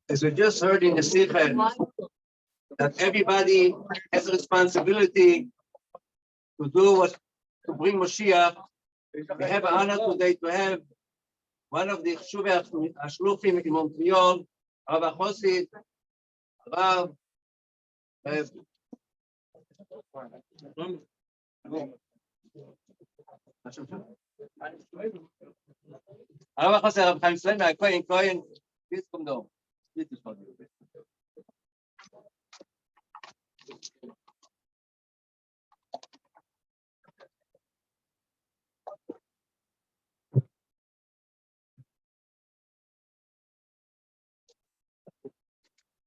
As we just heard in the Sikha, that everybody has a responsibility to do what, to bring Moshiach. We have an honor today to have one of the Shlufim in Montreal, Rav Chosid, Rav Chosid, Rav Chaim Sleiman, Cohen, please come down. Please come down.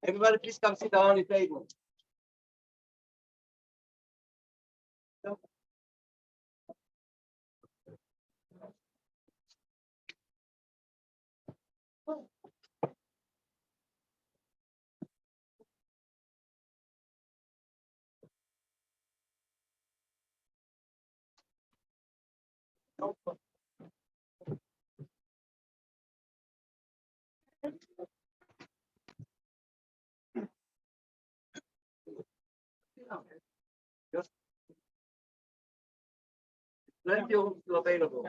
Everybody, please come sit down on the table. Just plenty of room still available.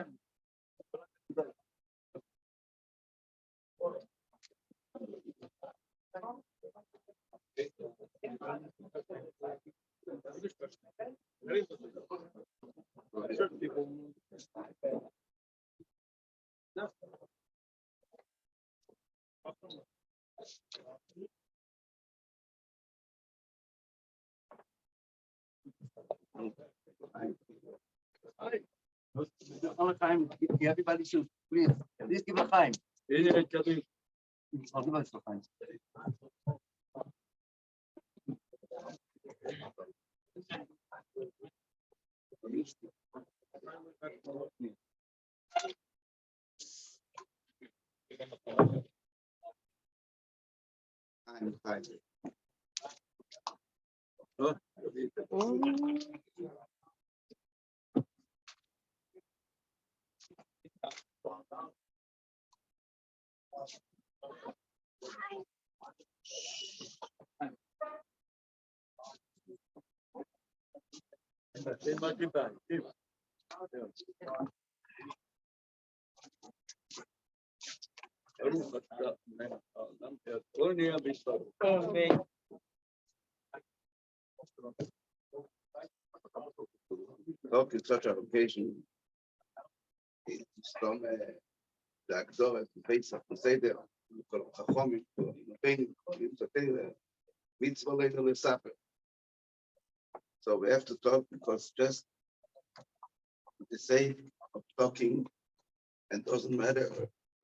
All the time, everybody should please give a time. I'll give us a time. I'm fine. Look, it's such an occasion. It's from the Akdor, the face of the Seder, the Chachomim, the pain, the mitzvah later the supper. So we have to talk because just the sake of talking and doesn't matter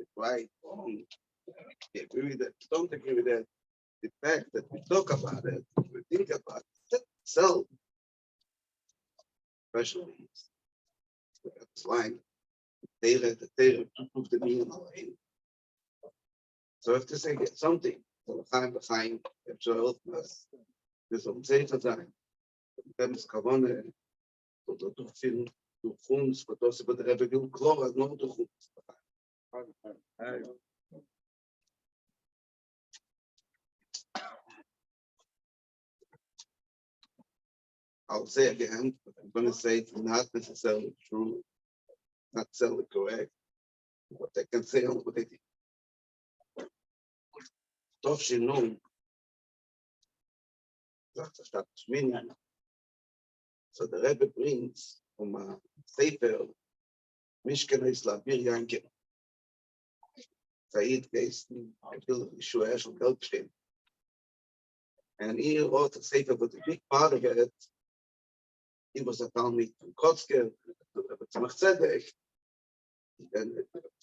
if right or wrong. I agree with that, don't agree with that. The fact that we talk about it, we think about it itself, especially it's like the Torah to prove the meaning of it. So if to say get something, so behind if so help us, this will say to time. Then it's Kavane, to film, to funds, but also but the revenue close, not to I'll say again, but I'm going to say it's not necessarily true, not necessarily correct. What I can say on what they did. Tov Shinun, that's a start meaning. So the Rebbe brings from a Sefer, Mishkan Islam, Bir Yankin. Said based in Yeshua Eshel Gelbstein. And he wrote a Sefer, but a big part of it, he was a Talmud from Kotzker, Tzemach Tzedek, and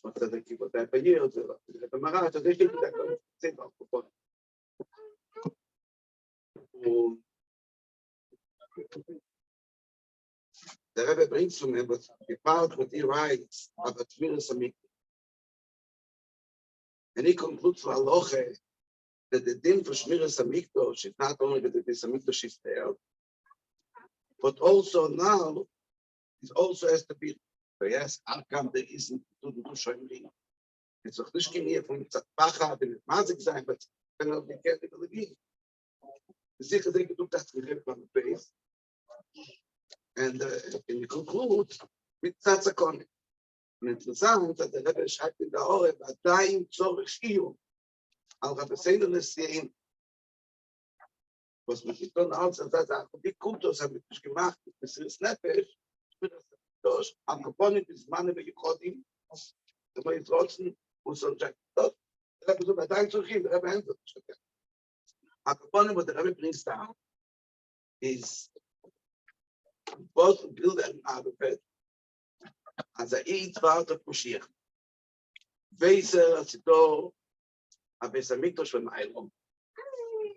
Tzemach Tzedek, he was there for years, the Maharaj, so they did that Sefer. The Rebbe brings from him, but the part what he writes about Tmiras Hamikdash. And he concludes for Aloche that the din for Shmiras Hamikdash is not only that the Hamikdash is there, but also now it also has to be. So yes, Arkam there isn't to do Shoimri. It's auch nicht gehen hier von Tzatpacha, den Mazik sein, but wenn auch die Kette will gehen. Sicher denke du, dass wir von the base. And you conclude with Tzatzakon. Und interessant, dass der Rebbe schreibt in der Ore, Vadaim Tzorech Shiyum. Al Rabbi Seinu Nesiyin. Was man getan hat, sagt, wie Kultus haben wir nicht gemacht, mit Mesiris Nefesh, durch am Kaponim bis Manne bei Yechodim, da war jetzt trotzdem, und so sagt, der Rebbe so, Vadaim Tzorech Shiyum, der Rebbe Händler. Am Kaponim, what the Rebbe brings down, is both build and out of it. As I eat part of Mashiach. Weiser, as it all, a Besamikdash from Eilom.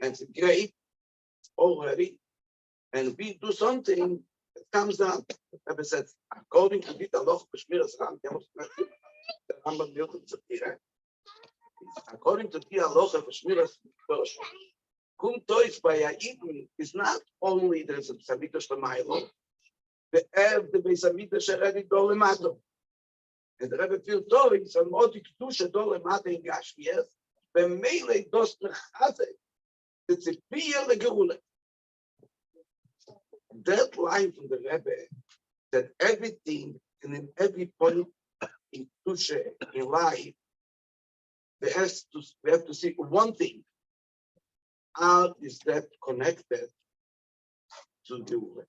And it's great already. And we do something that comes down. Rebbe said, according to the law of Shmiras Ram, according to the law of Shmiras Ram, Kum Tois by Ya'idin is not only there's a Besamikdash from Eilom, the Beis Hamikdash already go lemato. And the Rebbe feel Tori, so Moti Kedusha do lemato in Gashmias, B'meile dos Nechase, the Tzipiyah leGeula. That line from the Rebbe, that everything and in every point in Kedusha, in life, we have to see one thing. How is that connected to the Geula?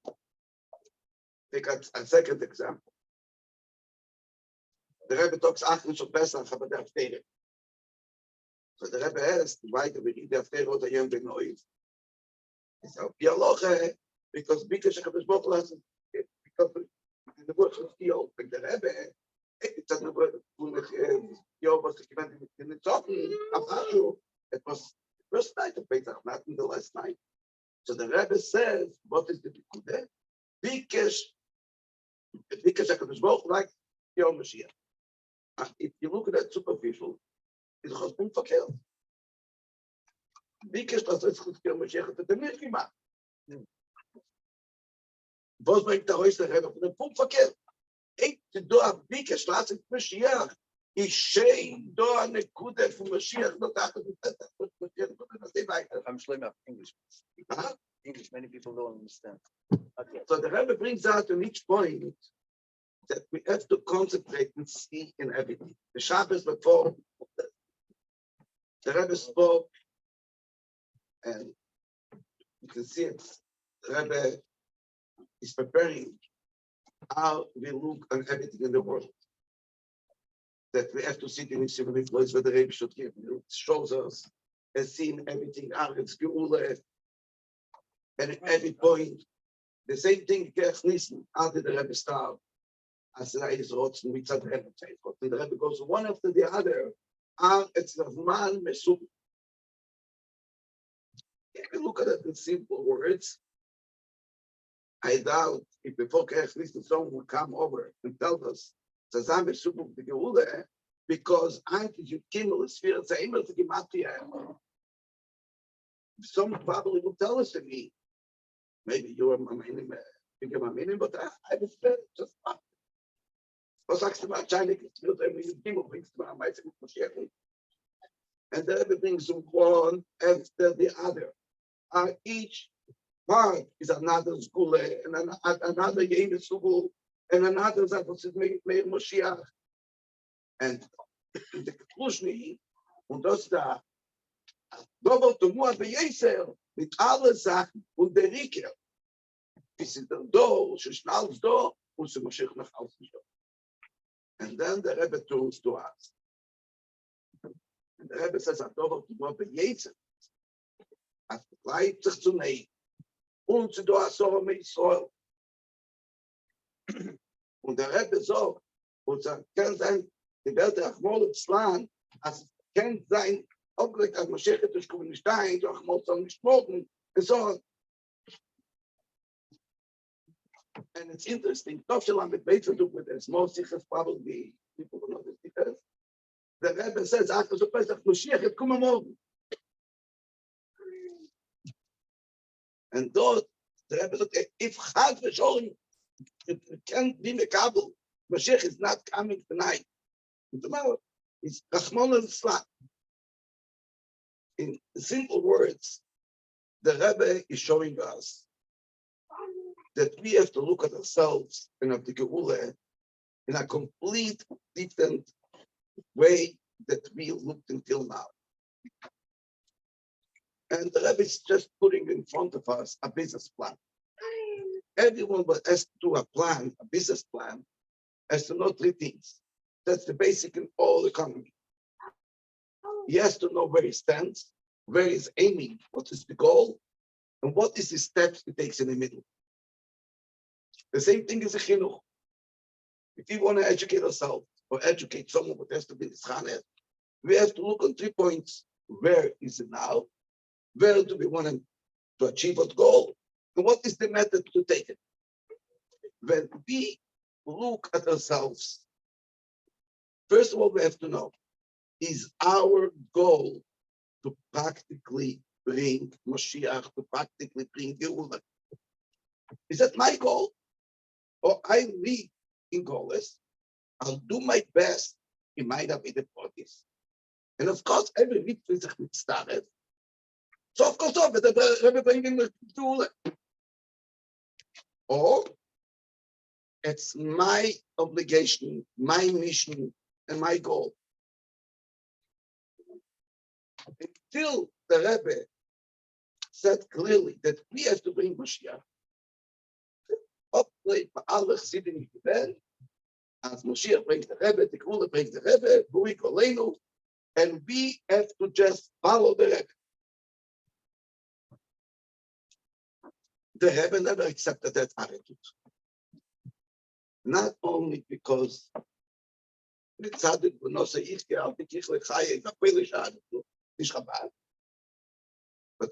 Take a second example. The Rebbe talks Achrish of Pesach about the Haftarah. So the Rebbe asked, why do we read the Haftarah of the Yom Benoiv? He said, Pialoche, because Bikash HaKadosh Baruch Hu has because in the words of the open, the Rebbe, it's a number of Yom was given in the talking about it was the first night of Pesach, not in the last night. So the Rebbe says, what is the Bikudah? Bikash HaKadosh Baruch Hu like Yom Mashiach. If you look at that superficial, it's just been verkehrt. Bikash das ist gut Yom Mashiach, das hat nicht gemacht. Was bringt der Reis der Rebbe von dem Punkt verkehrt? Ich do a Bikash lass ich Mashiach. Ich schein do a Nekude von Mashiach, not after the I'm Shlomo, English. English, many people don't understand. Okay. So the Rebbe brings out on each point that we have to concentrate and see in everything. The Shabbos before the Rebbe spoke, and you can see it. The Rebbe is preparing how we look on everything in the world. That we have to sit in a similar place where the Rebbe should give. It shows us and seeing everything out. It's Geula. And at every point, The same thing, Kerch Nissen, after the Rebbe started, as the is rotzen, with the Rebbe says, the Rebbe goes one after the other, and it's the man mesub. If you look at it in simple words, I doubt if before Kerch Nissen someone would come over and tell us, Zazam mesub the Geule, because Anki you Kimmel is fear, it's a email to Gimatia. Someone probably will tell us to me, maybe you are my meaning, but I was just was sagst du mal wahrscheinlich wird irgendwie Ding bringst du am meisten Beschäftigung. And then everything's one after the other. Each part is another school and another game school and another that was made Moshiach. And the conclusion und das da Dober Tomua Beyeser mit alle Sachen und der Riker. Bis in der Do, schnalls Do und so Moshiach nach außen. And then the Rebbe turns to us. And the Rebbe says, Dober Tomua Beyeser. At bleibt sich zu nehmen. Und zu do Asor mit Israel. Und der Rebbe sagt, und sagt, kann sein, die Welt der Achmol Islam, als kann sein, auch gleich als Moschech durch Kommunistain, durch Achmol soll nicht morgen, und so. And it's interesting, Tofshalam with Beitzer do with this, most sichers probably people will know this because the Rebbe says, after the Pesach Moshiach, it come morgen. And those, the Rebbe said, if Chad V'Sholem, it can't be Mekabel, Moshiach is not coming tonight. Tomorrow, it's Rachmon al-Islam. In simple words, the Rebbe is showing us that we have to look at ourselves and at the Geula in a complete different way that we looked until now. And the Rebbe is just putting in front of us a business plan. Everyone that has to do a plan, a business plan, has to know three things. That's the basic in all economy. He has to know where he stands, where he's aiming, what is the goal, and what is the steps he takes in the middle. The same thing is a chinuch. If you want to educate ourselves or educate someone who has to be nischanet, we have to look on 3 points. Where is it now? Where do we want to achieve what goal? And what is the method to take it? When we look at ourselves, first of all, we have to know, is our goal to practically bring Moshiach, to practically bring Geula? Is that my goal? Or I live in Goles, I'll do my best, it might not be the parties. And of course, every week is started. So of course, we're bringing the Geula. Or it's my obligation, my mission, and my goal. Until the Rebbe said clearly that we have to bring Moshiach, as Moshiach brings the Rebbe, the Geula brings the Rebbe, Bui Kolenu, and we have to just follow the Rebbe. The Rebbe never accepted that attitude. Not only because but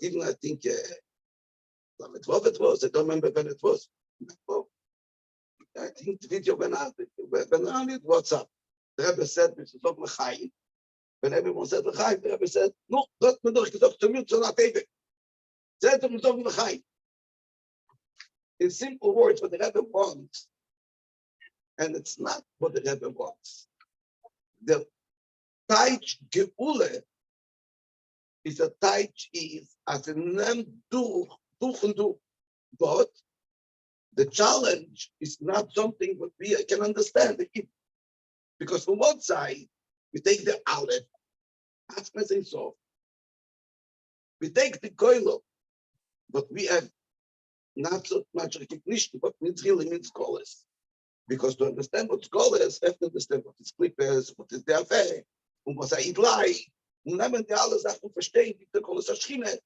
even I think it was, I don't remember when it was. I think the video went out it, what's up? The Rebbe said, when everyone said L'chaim, the Rebbe said, no, dat me doch gesagt zu mir, zu not even. Said to me, L'chaim. In simple words, what the Rebbe wants, and it's not what the Rebbe wants. The Taich Geule is a Taich is as a name do and do. But the challenge is not something that we can understand. Because from one side, we take the Aleph, that's missing so. We take the Koilo, but we have not so much recognition, but it really means scholars. Because to understand what scholars, have to understand what is clippers, what is the affair, was Idlai, und nehmen die alle Sachen verstehen, die der Kolos Aschine,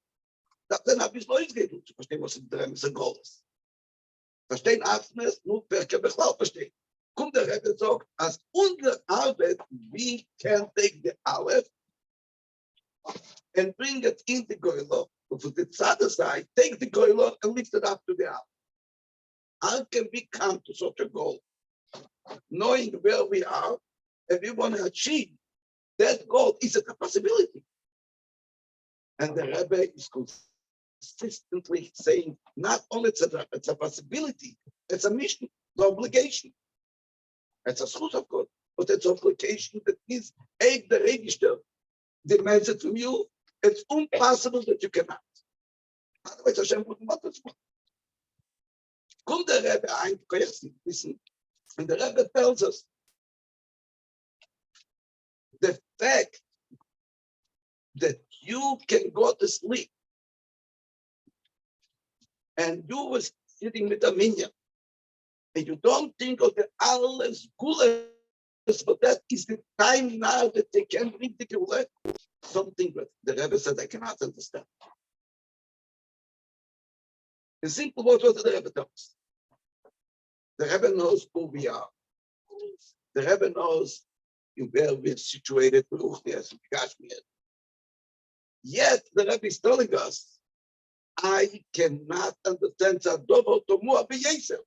dann habe ich es neu gegeben, zu verstehen, was in der Scholars. Verstehen Arzt nur wer kann Bechlal verstehen. Kommt der Rebbe sagt, als unsere Arbeit, we can take the Aleph and bring it in the Goylo, for the other side, take the Goylo and lift it up to the Aleph. How can we come to such a goal? Knowing where we are, and we want to achieve that goal, is it a possibility? And the Rebbe is consistently saying, not only it's a possibility, it's a mission, the obligation. It's a source of God, but it's an obligation that is a the register demands it from you. It's impossible that you cannot. Otherwise, Hashem wouldn't want us. Kommt der Rebbe ein, wissen, and the Rebbe tells us the fact that you can go to sleep and you were sitting with a minion and you don't think of the alles gules, but that is the time now that they can bring the gule, something that the Rebbe said I cannot understand. In simple words, what the Rebbe tells. The Rebbe knows who we are. The Rebbe knows where we're situated, yet the Rebbe is telling us, I cannot understand Zadovo Tomua B'Yesel.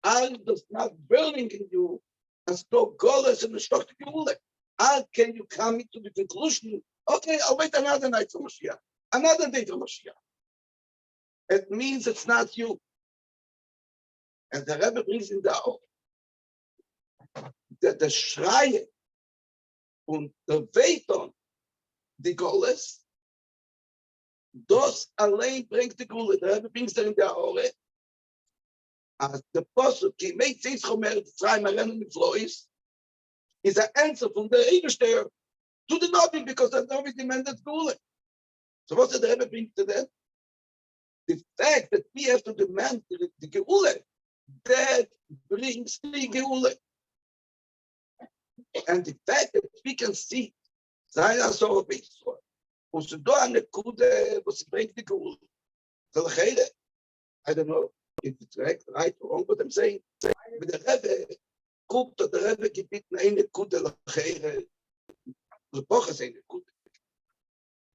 I does not burning in you as though Golas and the Shtok Geule. How can you come into the conclusion, okay, I'll wait another night for Mashiach, another day for Mashiach? It means it's not you. And the Rebbe brings in down that the Schreie und der Weiton, die Goles, das allein bringt die Gule. Der Rebbe brings in der Ore, as the Posuk, he made things chomer, the Tzrayim Arenim mit Flois, is an answer from the Ebersteher to the Novi, because the Novi demanded Gule. So what did the Rebbe bring to that? The fact that we have to demand the Geule, that brings the Geule. And the fact that we can see, Zayna Zorah Beisor, was do an Kude, was bring the Geule. I don't know if it's right or wrong, but I'm saying, but the Rebbe, guckt, that the Rebbe gebeten eine Kude lachere, the Boches eine Kude.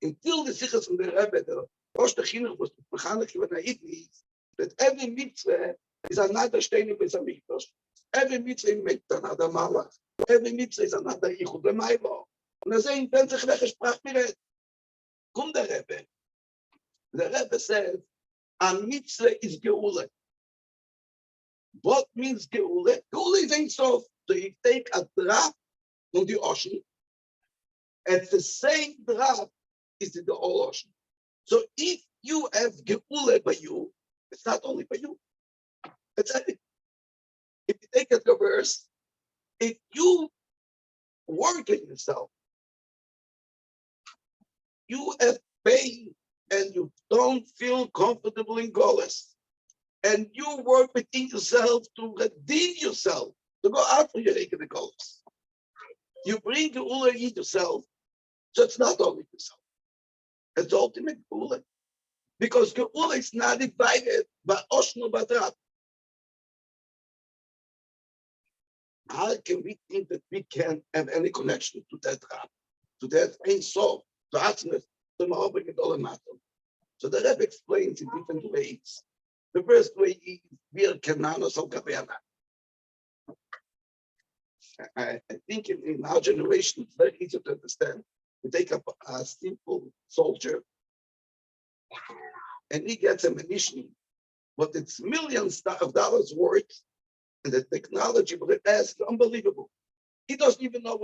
Until the Sichas from the Rebbe, the Rosh Chinuch was mechanic when I eat that every mitzvah is another steining with a mikdash. Every mitzvah makes another malach. Every mitzvah is another yichud lemaylo. And I say, in Penzach welche Sprach mir Come the Rebbe. The Rebbe said, a mitzvah is geule. What means geule? Geule is ein sof. So you take a drop from the ocean, and the same drop is in the whole ocean. So if you have geule by you, it's not only by you. It's everything. If you take a reverse, if you work in yourself, you have pain and you don't feel comfortable in Golas, and you work within yourself to redeem yourself, to go out for your regular Golas. You bring the Ula in yourself, so it's not only yourself. It's the ultimate Ula. Because the Ula is not divided by Oshno Badrat. How can we think that we can have any connection to that Rab, to that Ein Sof, to Atznes, to Ma'obek and Olamato? So the Rebbe explains in different ways. The first way is Wir Kenanos Al Gavena. I think in our generation, it's very easy to understand. We take up a simple soldier and he gets ammunition, but it's millions of dollars worth, and the technology but it is unbelievable. He doesn't even know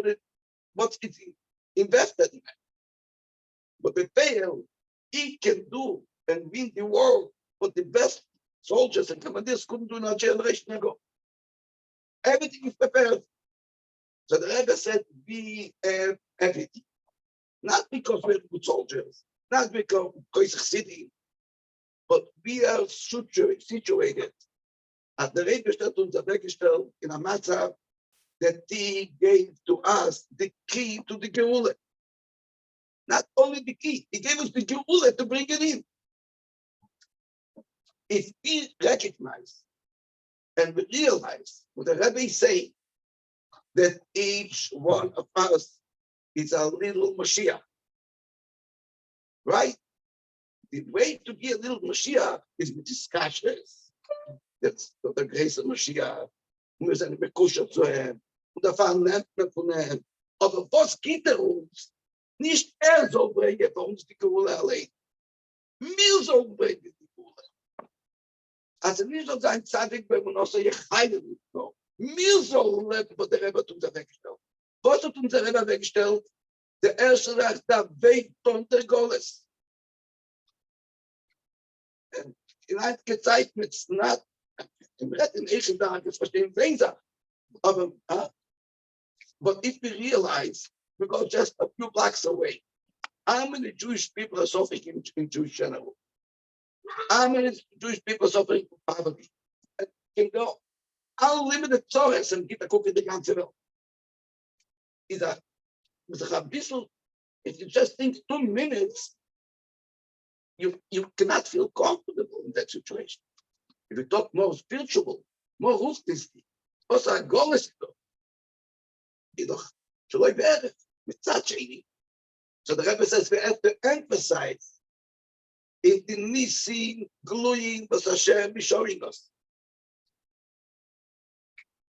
what it's invested in. But the fail, he can do and win the war, but the best soldiers and commanders couldn't do in a generation ago. Everything is prepared. So the Rebbe said, we have everything. Not because we're good soldiers, not because we're city, but we are situated at the Rebbe Stadt und der Weggestellt in a matter that he gave to us the key to the Geule. Not only the key, he gave us the Geule to bring it in. if we recognize and we realize what the Rebbe say, that each one of us is a little Mashiach, right? The way to be a little Mashiach is with discussions. That's the grace of Mashiach. Wir sind bekuschert zu ihm. Und davon lernt man von ihm. Aber was geht uns? Nicht soll bringen für uns die Gehule allein. Wir sollen bringen die Gehule. Also nicht so sein Zadig, wenn man auch so Jechaide nicht noch. Wir sollen leben, was der Rebbe hat uns weggestellt. Was hat uns der Rebbe weggestellt? Der erste Recht, der Weg von der Goles. In einiger Zeit mit Snat, im Rett in Echen Tag, das verstehen wir Sachen. Aber, but if we realize, we go just a few blocks away, how many Jewish people are suffering in Jewish general? How many Jewish people are suffering from poverty? And can go unlimited Torres and get a cook in the ganze Welt. Is that, if you just think 2 minutes, you cannot feel comfortable in that situation. If you talk more spiritual, more rustic, also a goal is so the Rebbe says we have to emphasize in the Nisim, Gluyim, was Hashem is showing us.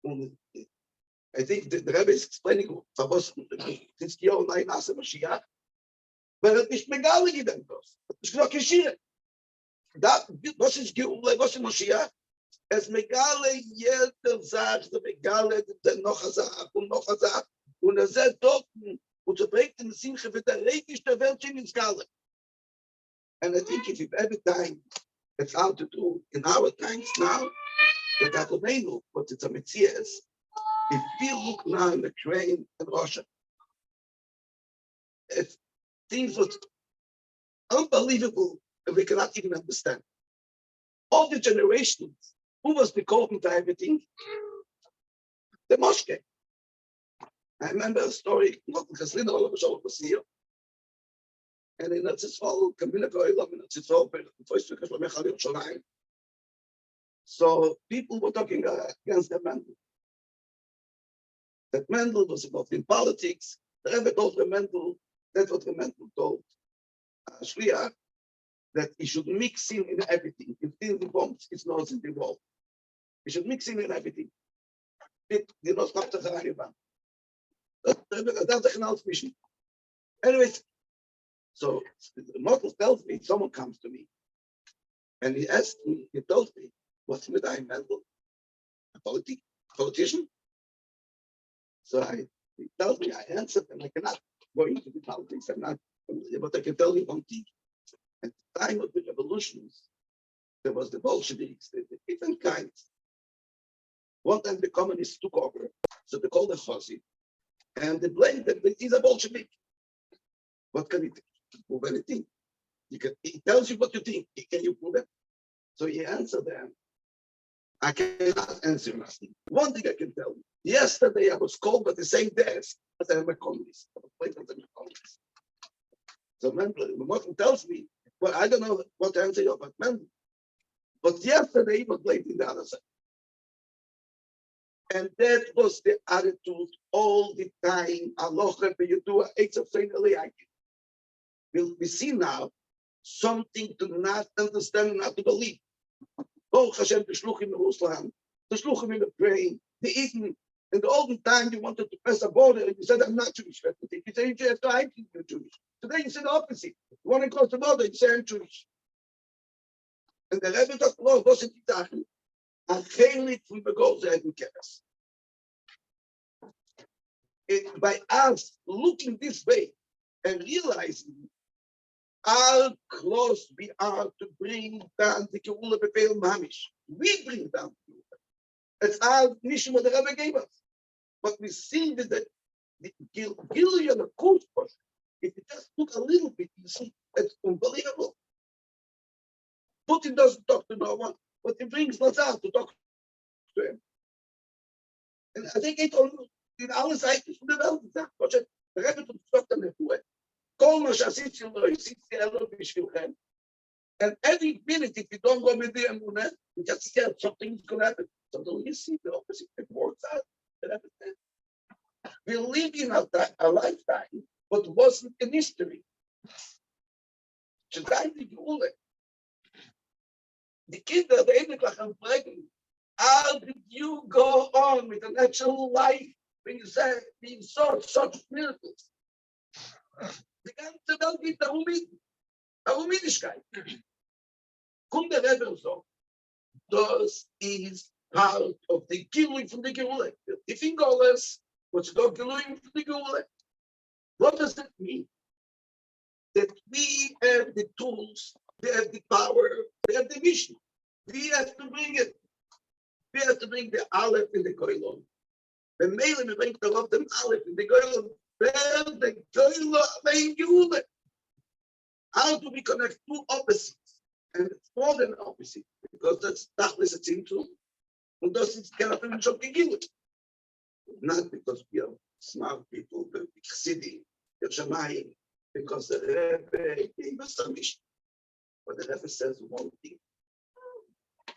I think the Rebbe is explaining for us since the old line as a Mashiach, but it is Megali given to us. It's not Kishir. That was his Geule, was in Mashiach. Es Megale jeder sagt, der Megale der noch Hazak und noch Hazak und sagt dort und so bringt in Simche für der reichste Welt in Skala. And I think if you've ever time it's hard to do in our times now, the Gatomenu, what it's a Metzias, if we look now in the Ukraine and Russia, it things was unbelievable and we cannot even understand. All the generations, who was the code to everything? The Mosque. I remember a story, not because Linda was here. And in Natzisfall, Kamila Goylam, in Natzisfall, so people were talking against the Mendel. That Mendel was involved in politics. The Rebbe told the Mendel, that's what the Mendel told Shliach, that he should mix in everything. If things bombs, it's not involved. He should mix in everything. It did not stop the Haraniban. That's the Canal's mission. Anyways, so the model tells me, someone comes to me and he asked me, he told me, what's with I Mendel? A politician? So he tells me, I answered, and I cannot go into the politics. I'm not, but I can tell you one thing. At the time of the revolutions, there was the Bolsheviks, the different kinds. One time the communists took over, so they called the Chazi, and they blamed them that he's a Bolshevik. What can he prove anything? He tells you what you think. Can you prove it? So he answered them. I cannot answer nothing. One thing I can tell you. Yesterday I was called by the same desk as I am a communist. I was blamed as a communist. So Mendel tells me, well, I don't know what to answer you about Mendel. But yesterday he was blamed in the other side. And that was the attitude all the time. Aloha, you do we see now something to not understand, not to believe. Oh, Hashem, the Shluchim in Ruslan, the Shluchim in Ukraine, the Eden. In the olden time, you wanted to press a border, and you said, I'm not Jewish. You said, you're Jewish. Today, you said the opposite. You want to cross the border, you say, I'm Jewish. And the Rebbe talked about was in the Tachel. Achelig from the goals that we get us. By us looking this way and realizing how close we are to bring down the Geula Befeil Mamish. We bring down the Geula. It's our mission what the Rebbe gave us. But we see that the Gilui and the Kurs, if you just look a little bit, you see, it's unbelievable. Putin doesn't talk to no one, but he brings Lazar to talk to him. And I think it all in alle Seiten von der Welt gesagt, der Rebbe tut gesagt an der Fuhr. Kol ma shasitzi lo yisitzi elo bishvilchem. And every minute, if you don't go with the Emunah, you just scared something's going to happen. Sometimes you see the opposite. It works out. We're living a lifetime, but wasn't in history. The kids are the Eidichlach and pregnant. How did you go on with an actual life when you say being such miracles? The ganze Welt geht darum mit. Darumidigkeit. Kommt der Rebbe so. Das is part of the Gilui from the Geule. If in Goles, what's called Gilui from the Geule. What does it mean? That we have the tools, we have the power, we have the mission. We have to bring it. We have to bring the Aleph in the Goylon. The Mele, we bring the Aleph in the Goylon. Where the Goylon, the Geule. How do we connect two opposites? And it's more than opposite, because that's Tachlis it's into, and thus it's cannot finish up the Gilui. Not because we are smart people, but Chassidim, Yoshamayim, because the Rebbe gave us a mission. But the Rebbe says one thing.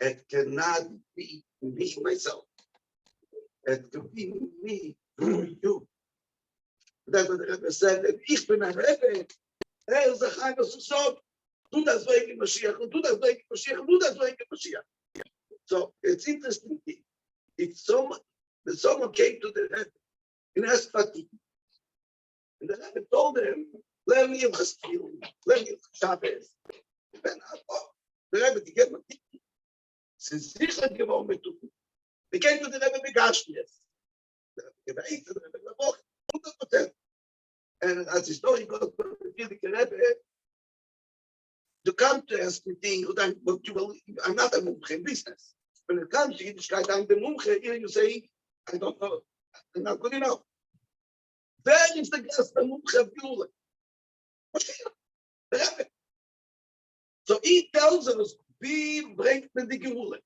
It cannot be me, myself. It can be me through you. That's what the Rebbe said, that ich bin ein Rebbe, is a kind of so, do das wegen Mashiach, and do das wegen Mashiach, and do das wegen Mashiach. So it's interesting. If someone came to the Rebbe in Esfati, and the Rebbe told him, let me have Chastil, let me have Shabbos. The Rebbe to get my ticket. Since sicher geworden mit tun. We came to the Rebbe Begashmias. The Rebbe ate, the Rebbe Lavok, 100%. And as the story goes, the Rebbe, to come to ask me thing, I'm not a mumche in business. When it comes to Yiddishkeit, I'm the mumche, here you say, I don't know, I'm not good enough. Where is the guest, the mumche of Geulah? The Rebbe. So he tells us, wie bringt man die Geulah?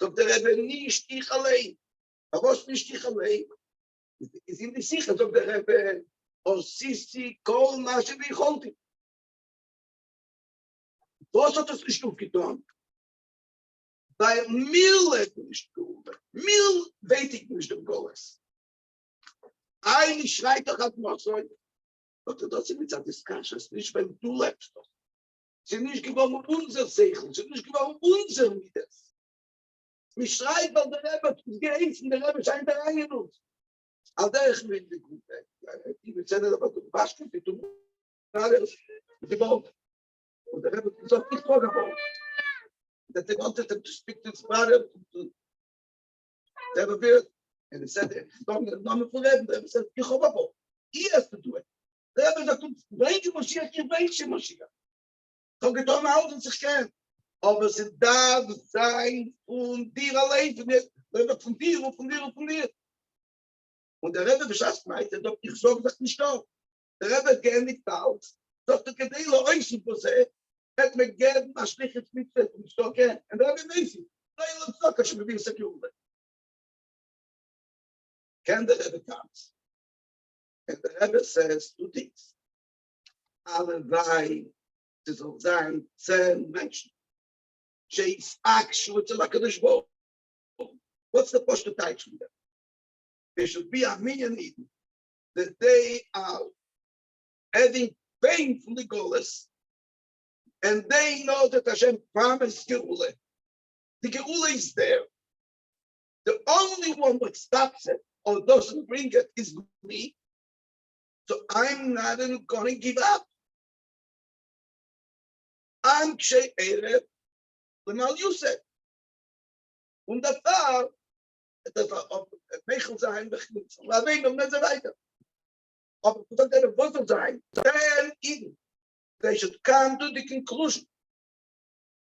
So der Rebbe nicht ich allein. Aber was nicht ich allein? Ist ihm nicht sicher, so der Rebbe, or Sisi, kol mashe wie konnte. Was hat das nicht aufgetan? Weil mir lebt nicht gut. Mir weiß ich nicht im Goles. Eigentlich schreit doch hat man so. Doch das ist mit der Diskussion, nicht wenn du lebst. Sie nicht geworden unser Segen, sie nicht geworden unser Midas. Mich schreit, weil der Rebbe geimpft, der Rebbe scheint da reingenutzt. Al der ich will die Gute. Ich will sagen, aber du warst gut, du musst gebaut. Und der Rebbe ist auch nicht vorgebaut. That they wanted them to speak to his brother. They were weird. And he said, don't forever. They said, he has to do it. The Rebbe said, bring Moshiach, you bring Moshiach. So getan halten sich gern. Aber sie darf sein von dir allein, von dir und von dir und von dir. Und der Rebbe beschafft meinte, doch ich sage das nicht auf. Der Rebbe hat gern nicht aus. Doch der Gedele euch so sehr, hat mir gern ein schliches Mitfeld und ich sage gern. Und der Rebbe weiß ich. Nein, ich sage, ich bin wie es Geulah. Can the Rebbe comes? And the Rebbe says two things. Alle drei, es soll sein 10 Menschen. She's actually like a dishbowl. What's the post to touch with them? There should be a million Eden that they are having pain from the Goles, and they know that Hashem promised Geulah. The Geulah is there. The only one that stops it or doesn't bring it is me. So I'm not going to give up. I'm Kshay Erev, Lemal Yusef. Und das war, Mechel sein, aber wen und so weiter. Aber das wird was sein. Then in, they should come to the conclusion.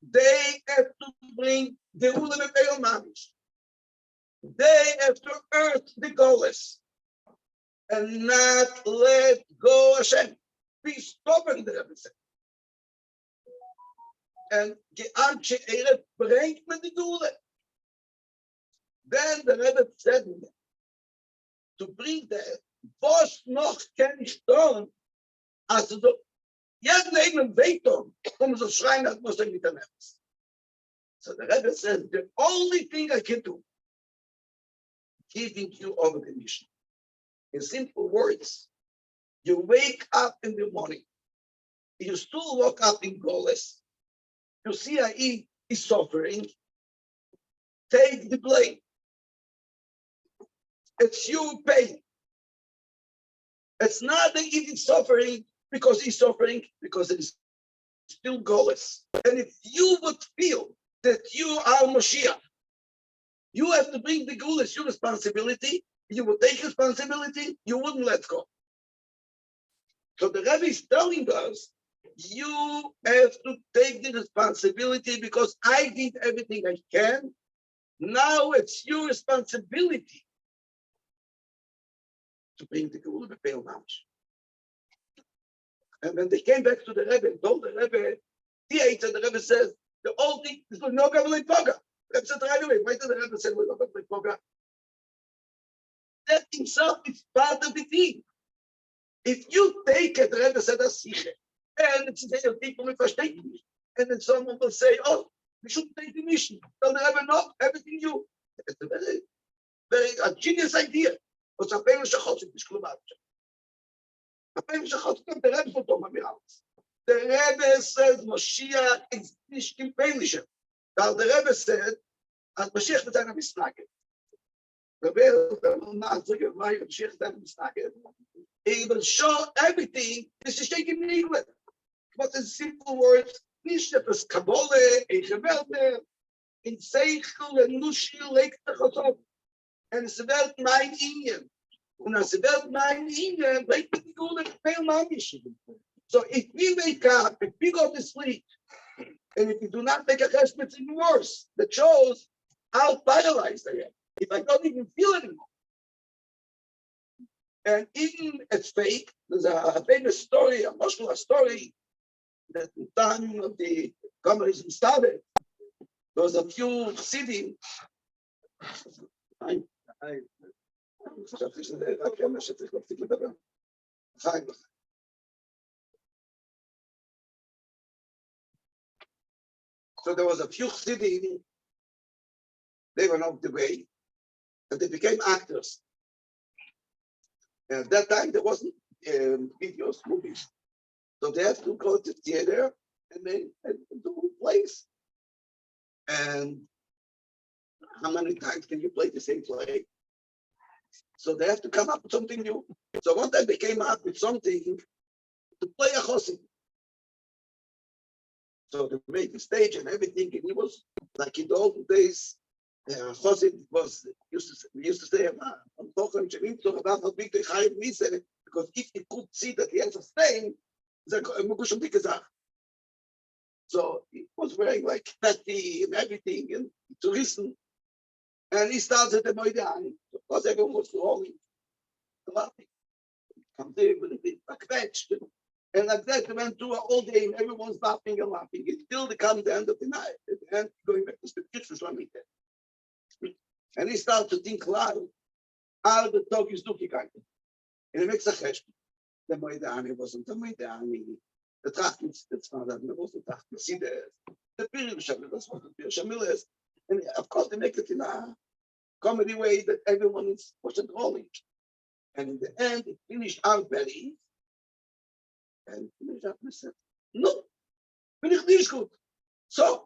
They have to bring the Ulam Be'el Mamish. They have to earth the Goles and not let go Hashem. Be stubborn, the Rebbe said. And Ge'amche Erev bringt me the Geulah. Then the Rebbe said to bring that, was noch kann ich tun, also Jeden einen Veto, kommen so schreien, das muss ich mit der Nervs. So the Rebbe said, the only thing I can do, giving you over the mission. In simple words, you wake up in the morning, you still woke up in Goles, you see he is suffering, take the blame. It's your pain. It's not that he is suffering because he's suffering, because it is still Goles. And if you would feel that you are Moshiach, you have to bring the Goles, your responsibility, you would take responsibility, you wouldn't let go. So the Rebbe is telling us, you have to take the responsibility because I did everything I can. Now it's your responsibility to bring the Geulah B'Peil Mamash. And when they came back to the Rebbe and told the Rebbe, the Rebbe says, the old thing is no government poga. The Rebbe said right away, why did the Rebbe say, well, no government poga? That himself is part of the thing. If you take it, the Rebbe said, that's sicher. And it's there, people will verstehen nicht. And then someone will say, oh, we shouldn't take the mission. Tell the Rebbe, no, everything you. It's a very, very a genius idea. What's a famous shachot in this club? A famous shachot, the Rebbe for Toma Mirals. The Rebbe says Moshiach is nicht gefährlicher. Weil the Rebbe said, as Moshiach mit seiner Misnake. Rebbe, Mashiach mit seiner Misnake. He will show everything. This is taking in England. What is simple words? Nicht etwas Kabole, Echewelde, in Seichel, and Nushil, Lake Tachotop. And it's about mein Indian. Und it's about mein Indian, like the Geulah B'Peil Mamash. So if we wake up, if we go to sleep, and if we do not take a cheshbon, it's even worse. That shows how paralyzed I am. If I don't even feel anymore. And even it's fake. There's a famous story, a Moshul story, that in the time of the communism started, there was a few cities. So there was a few cities, they went off the way, and they became actors. And at that time, there wasn't videos, movies. So they have to go to theater and do plays. And how many times can you play the same play? So they have to come up with something new. So one time they came up with something to play a chosid. So they made the stage and everything, and it was like in the old days. Chosid was we used to say because if you could see that he has a stain, so he was wearing like fatty and everything and to listen. And he started the Moidani. Of course, everyone was rolling, laughing. Come there with a bit kvetched. And like that, they went through all day and everyone's laughing and laughing. Until they come to the end of the night. At the end, going back to the kitchen, and he started to think loud. How the talk is looking like. And he makes a cheshbon. The Moidani wasn't the Moidani. The Trachmitz, that's not that. There was the Trachmitz. See the Pirim Shamil, that's what the Pirim Shamil is. And of course, they make it in a comedy way that everyone is watching rolling. And in the end, it finished out very. And finished out and said, no, finish this good. So,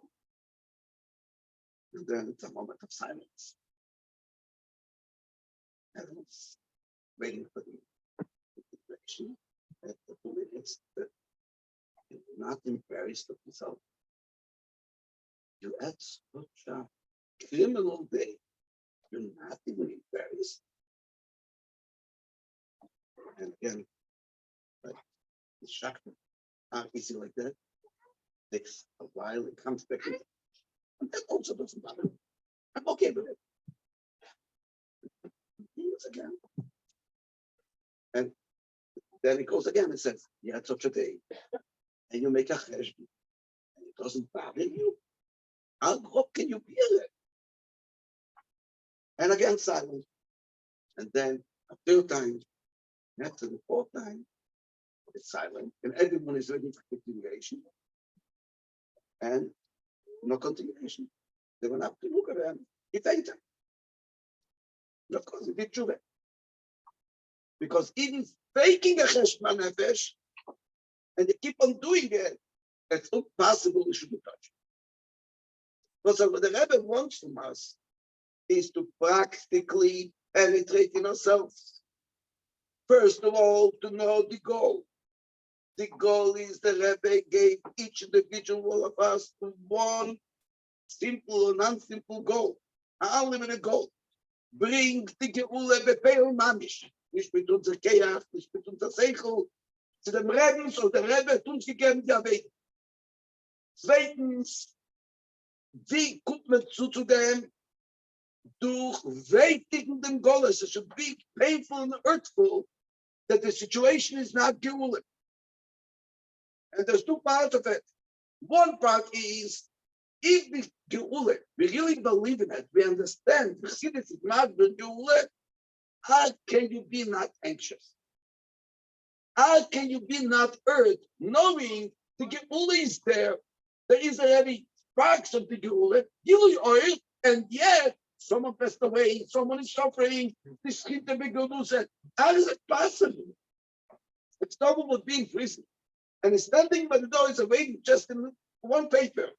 and then it's a moment of silence. Everyone's waiting for the reflection at the 2 minutes that you're not embarrassed of yourself. You had such a criminal day. You're not even embarrassed. And again, like it's shocking. How easy like that. Takes a while, it comes back. And that also doesn't bother me. I'm okay with it. Yes, again. And then it goes again and says, you had such a day. And you make a cheshbon. And it doesn't bother you. How can you bear it? And again, silence. And then a third time, next to the fourth time, is silent, and everyone is ready for continuation. And no continuation. They will have to look at them. It's later. Of course, it did tshuva. Because even faking a cheshbon nefesh, and they keep on doing it, it's impossible we shouldn't touch. But so what the Rebbe wants from us is to practically penetrate in ourselves. First of all, to know the goal. The goal is the Rebbe gave each individual of us one simple or non-simple goal, an unlimited goal. Bring the Geule bepeil mamish. Nicht mit unser Keach, nicht mit unser Seichel, zu dem Rebbe, so der Rebbe hat uns gegeben, ja weh. Zweitens, wie kommt man zu dem? Durch weitigenden Goles. It should be painful and hurtful that the situation is not Geule. And there's two parts of it. One part is, if the Geule, we really believe in it, we understand, we see this is not the Geule, how can you be not anxious? How can you be not hurt, knowing the Geule is there? There is already sparks of the Geule, Gilui oil, and yet someone passed away, someone is suffering, this hit the big Geule said, how is it possible? It's double with being prison. And he's standing by the door, he's waiting just in one paper.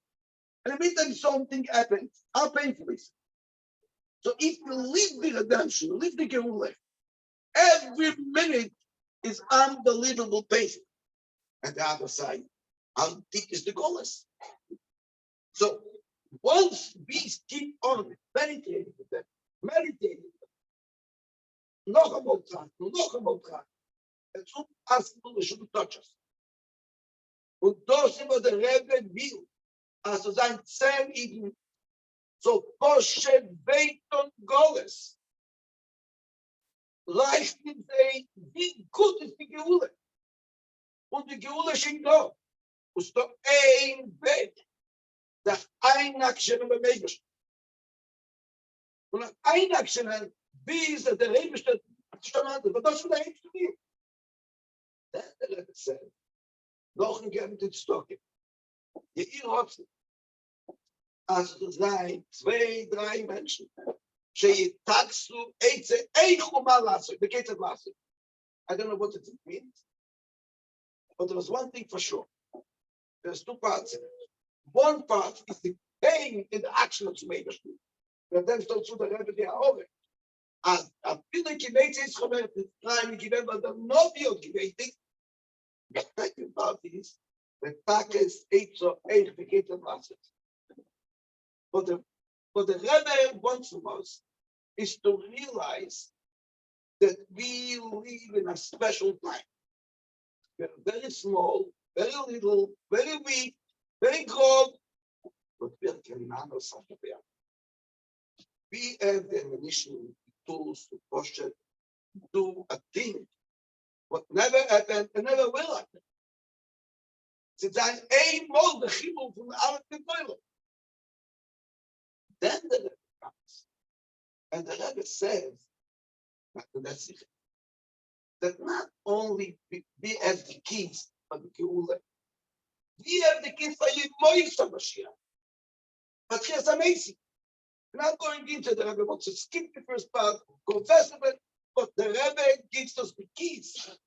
And in the meantime, something happened. How painful is it? So if you leave the redemption, leave the Geule, every minute is unbelievable painful. And the other side, how deep is the goalless? So once we keep on meditating with them, noch einmal dran, it's impossible, it shouldn't touch us. Und das ist, was der Rebbe will. Also sein Zehn eben so Poshet Beiton Goles. Leisten sie, wie gut ist die Geule. Und die Geule ist da. Und es doch ein Weg, der Einaktionen beim Ebersten. Und nach Einaktionen, wie ist der Ebersten, aber das ist der Ebersten hier. Der Rebbe sagt, noch ein Geld in Stocken. Ihr habt also sein 2, 3 Menschen. I don't know what it means, but there was one thing for sure. There's two parts in it. One part is the pain in the action of Maybe. And then so to the Rebbe they are over. And feeling is trying to give them the nobel debating. The second part is the packets 8 or 8 vacated masses. But the Rebbe wants from us is to realize that we live in a special time. We're very small, very little, very weak, very cold, but we cannot something. We have the ammunition, tools to push it, do a thing. What never happened and never will happen. Since I'm eenmaal the chibur from the Aleph Geboilo. Then the Rebbe comes. And the Rebbe says, that not only we have the keys for the Geula, we have the keys for Yimoisa Mashiach. But here's amazing. We're not going into the Rebbe wants to skip the first part, confess it, but the Rebbe gives us the keys.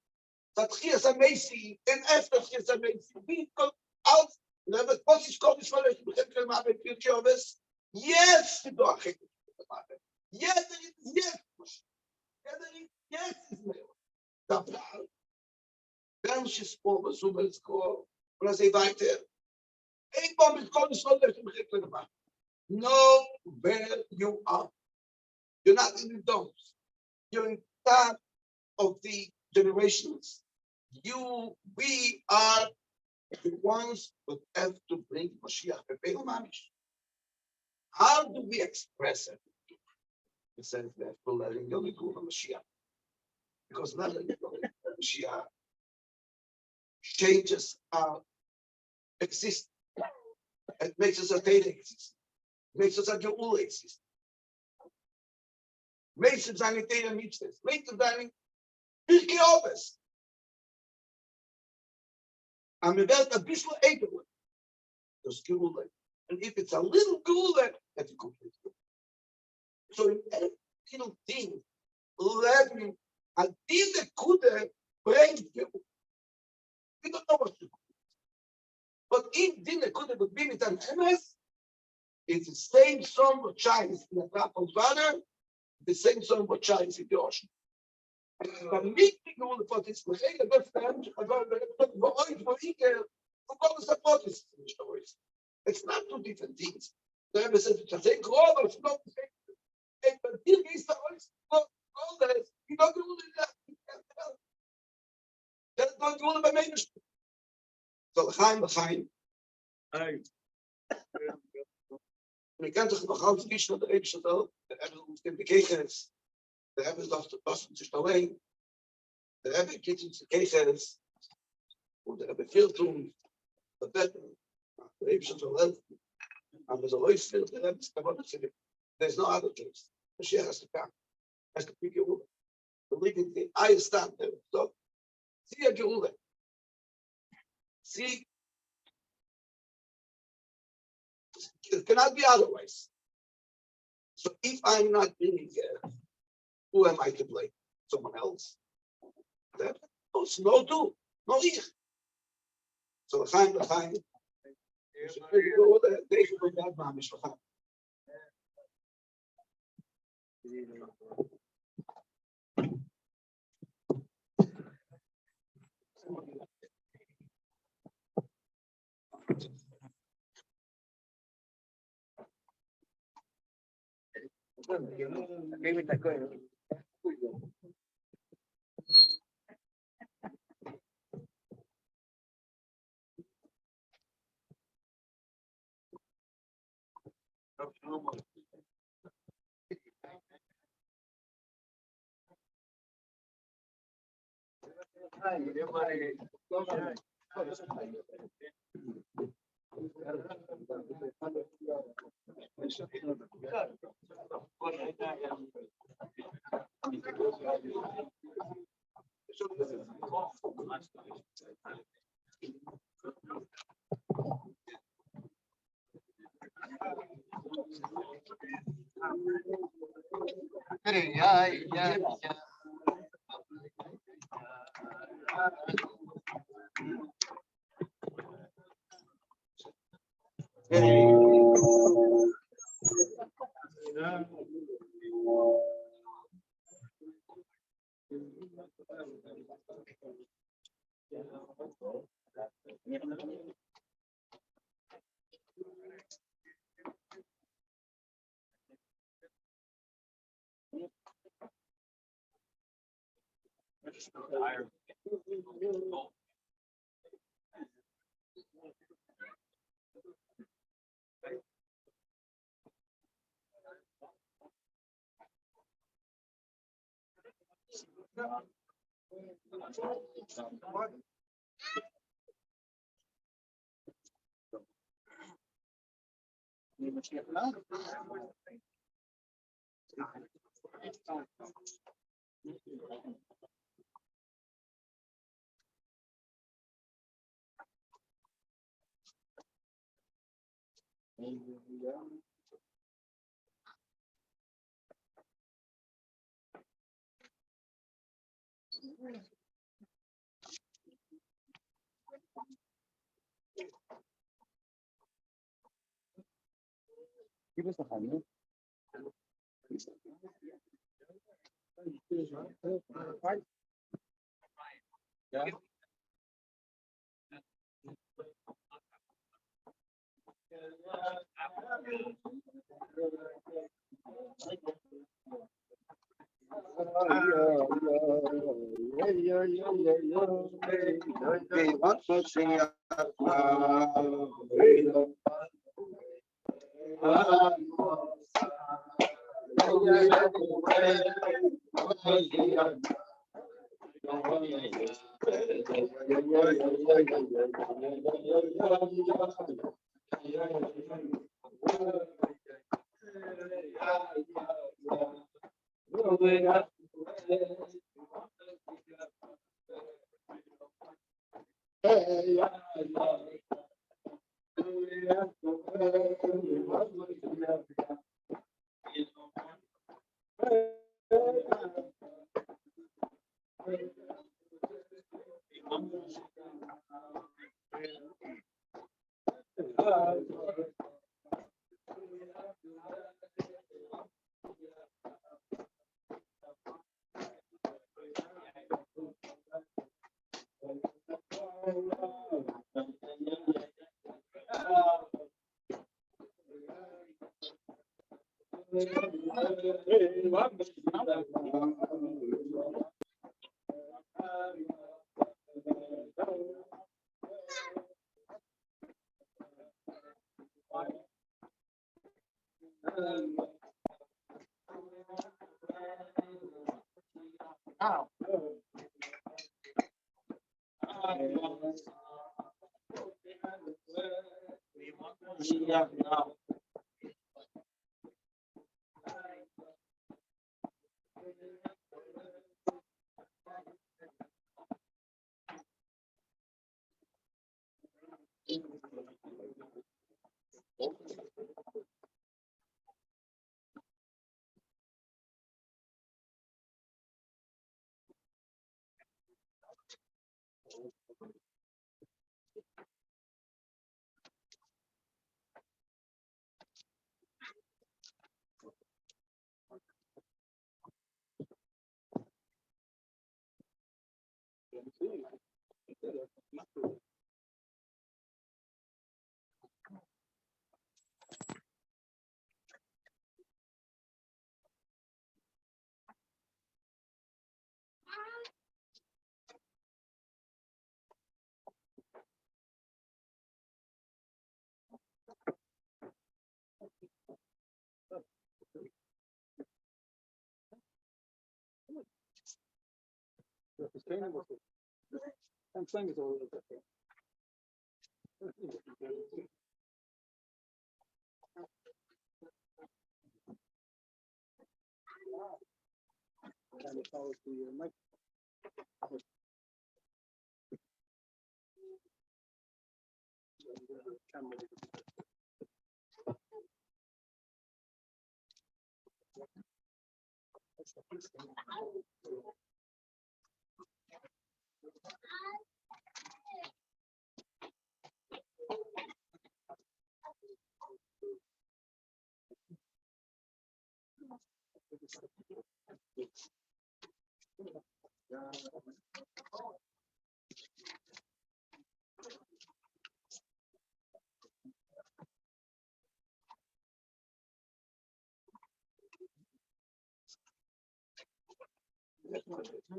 That here's amazing, and after here's amazing, we go out. The Rebbe, what's his call? This one is yes, the door. Yes, yes. Yes, dann ist over, so will es go. Und er sagt weiter, irgendwann mit Gott ist so, dass du gemacht. Know where you are. You're not in the domes. You're in top of the generations. We are the ones that have to bring Mashiach. How do we express it? It says we have to let him go to Mashiach. Because letting go to Mashiach changes our existence. It makes us a Teda exist. Makes us a Geula exist. Makes us a Teda mitzvahs. Makes us a Pirkei Avos. I'm about a bishul ekel. Just gula. And if it's a little gula, that's a complete gula. So in every little thing, let me, I did the kuda, bring you. We don't know what to do. But if dinner could have been with an MS, it's the same song of Chinese in a drop of water, the same song of Chinese in the ocean. But meeting all the parties, the hele befriend, it's not two different things. The Rebbe says it's a same grow, it's not the same. But here is the all this, you don't do that. That's not doing by me. So Chaim. Je kent zich nog altijd niet naar de Eebse dood. De hebben ons in de kegels. De hebben dat zich alleen. De hebben kietens de kegels. De hebben veel doen. Dat beter. De Eebse dood. Maar we zullen veel de hebben ze gewoon zeggen. There's no other choice. The share has to come. Has to pick you up. The living thing. I stand there. So see a Jehovah. See. It cannot be otherwise. So if I'm not being here, who am I to blame? Someone else? No, do. No, here. So Chaim. Deze van dat naam is vergaan.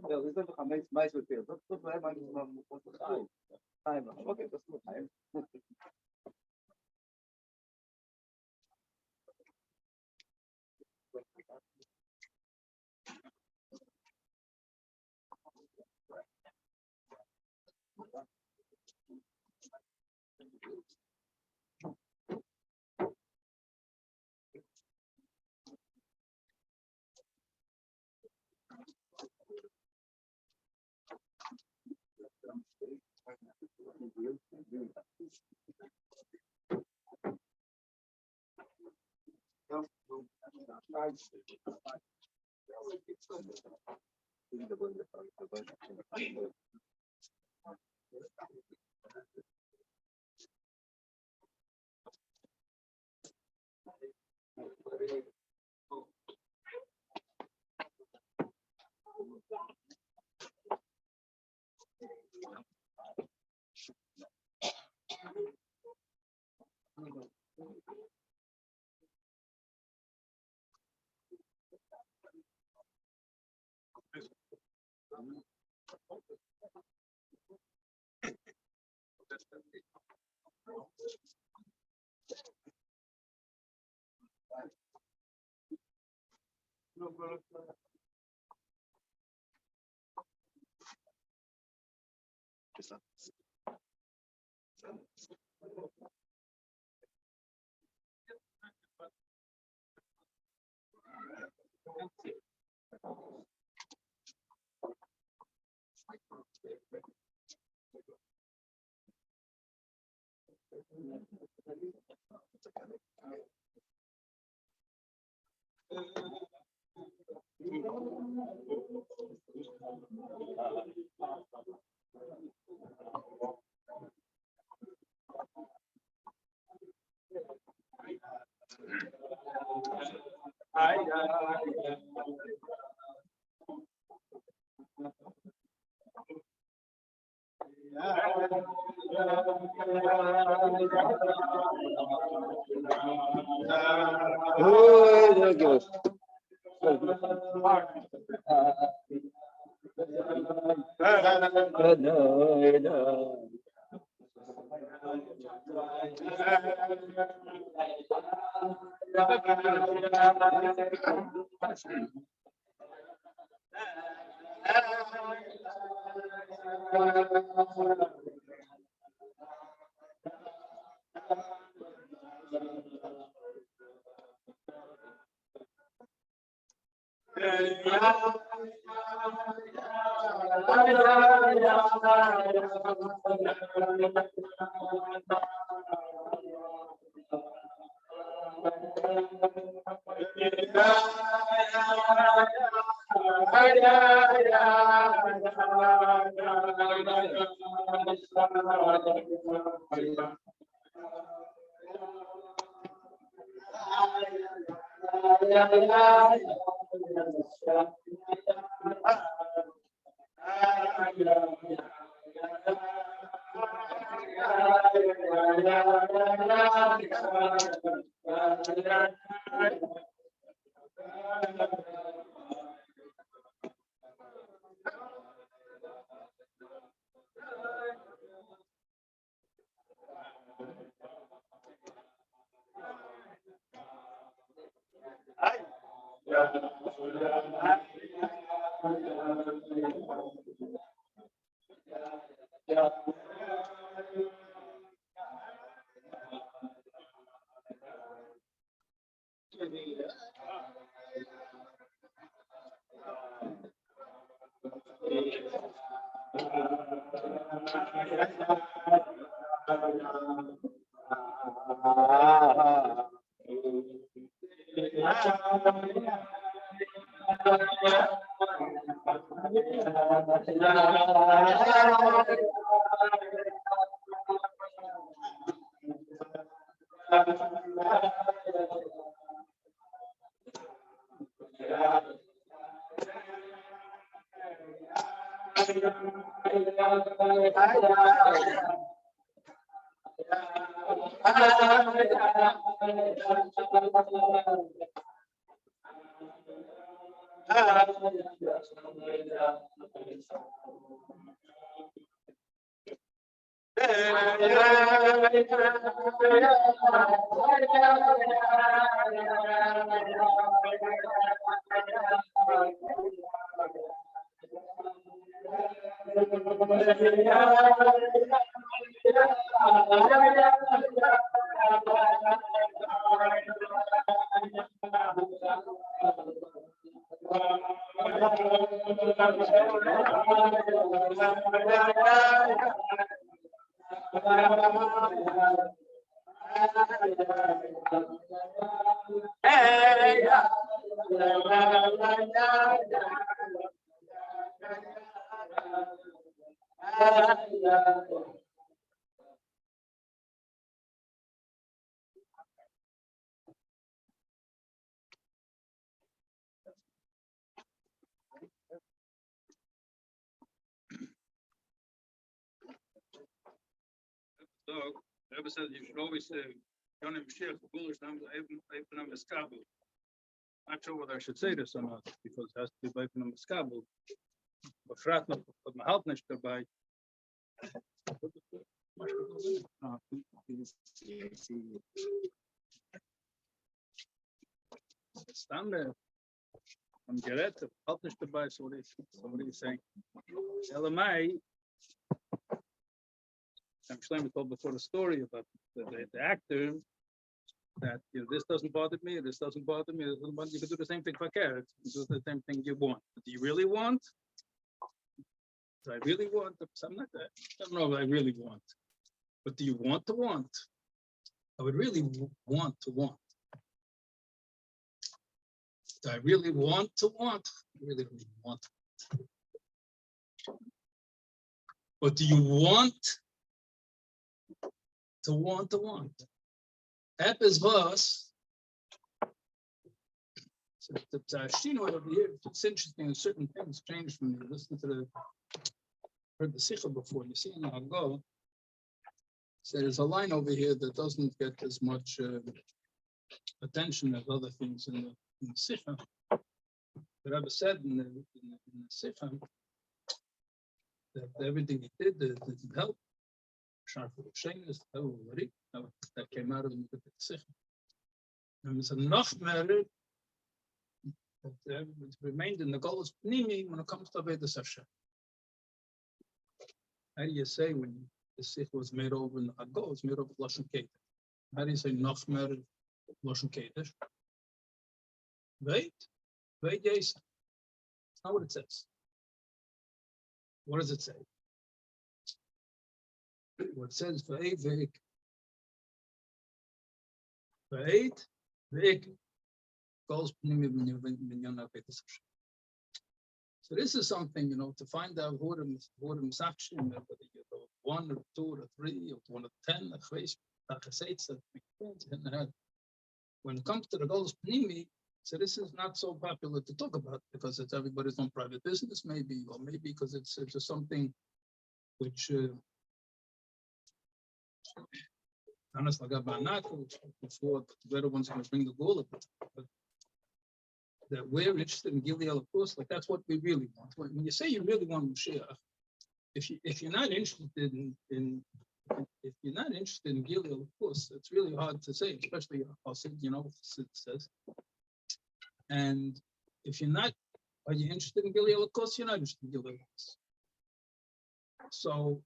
זה זה לך מייס בפיר, זאת להם אני חיים, אוקיי, תעשו חיים. So, Rebbe said you should always say, Yonim Mashiach, Gulish, Eipnam Eskabel. Not sure whether I should say this or not, because it has to be Eipnam Eskabel. But Fratna, but my help nicht dabei. Stand there. I'm gerät, help nicht dabei, so what he's saying. LMI, I'm Shlomo told before the story about the actor that this doesn't bother me, this doesn't bother me, this doesn't bother me. You can do the same thing for carrots. You can do the same thing you want. But do you really want? Do I really want? I'm not that. I don't know what I really want. But do you want to want? I would really want to want. Do I really want to want? I really want. But do you want to want to want? That is was. So over here, it's interesting. Certain things change when you listen to heard the Sikha before. You see, now go. So there's a line over here that doesn't get as much attention as other things in the Sikha. The Rebbe said in the Sikha that everything he did didn't help. That came out of the Sikha. And it's enough merit that it remained in the Golos Pnimi when it comes to Avodas Hashem. How do you say when the Sikha was made over in the Haggadah, it's made over Lashon Kodesh? How do you say enough merit Lashon Kodesh? Wait, yes. That's not what it says. What does it say? What it says for eight veik. For eight veik goes pnimi minyan Avodas Hashem. So this is something, to find out who the misachim, whether you're 1 or 2 or 3 or 1 or 10, when it comes to the Golos Pnimi, so this is not so popular to talk about because it's everybody's own private business, maybe, or maybe because it's just something which honest like before the better ones going to bring the goal of it. But that we're interested in Gilead, of course, like that's what we really want. When you say you really want Mashiach, if you're not interested in Gilead, of course, it's really hard to say, especially Chassid, Chassid says. And if you're not, are you interested in Gilead? Of course, you're not interested in Gilead. So,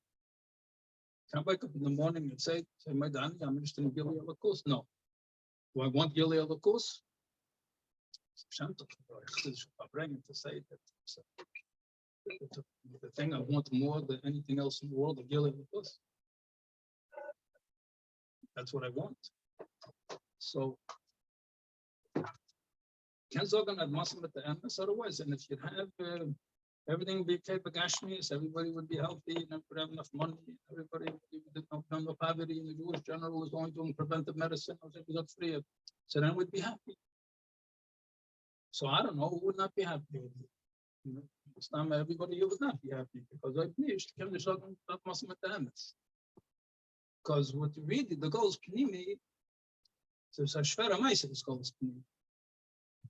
can I wake up in the morning and say, my Dani, I'm interested in Gilead? Of course, no. Do I want Gilead? Of course. To say that the thing I want more than anything else in the world, the Gilead, of course. That's what I want. So, can't talk at Muslim at the end, otherwise. And if you have everything be Gashmis, everybody would be healthy, and everybody would have enough money, everybody would have no poverty, and the Jewish general was only doing preventive medicine, free. So then we'd be happy. So I don't know who would not be happy with it. It's not everybody would not be happy because I finished Muslim at the end. Because what you read, the Golos Pnimi, so it's a Shvera Maisa, it's Golos Pnimi.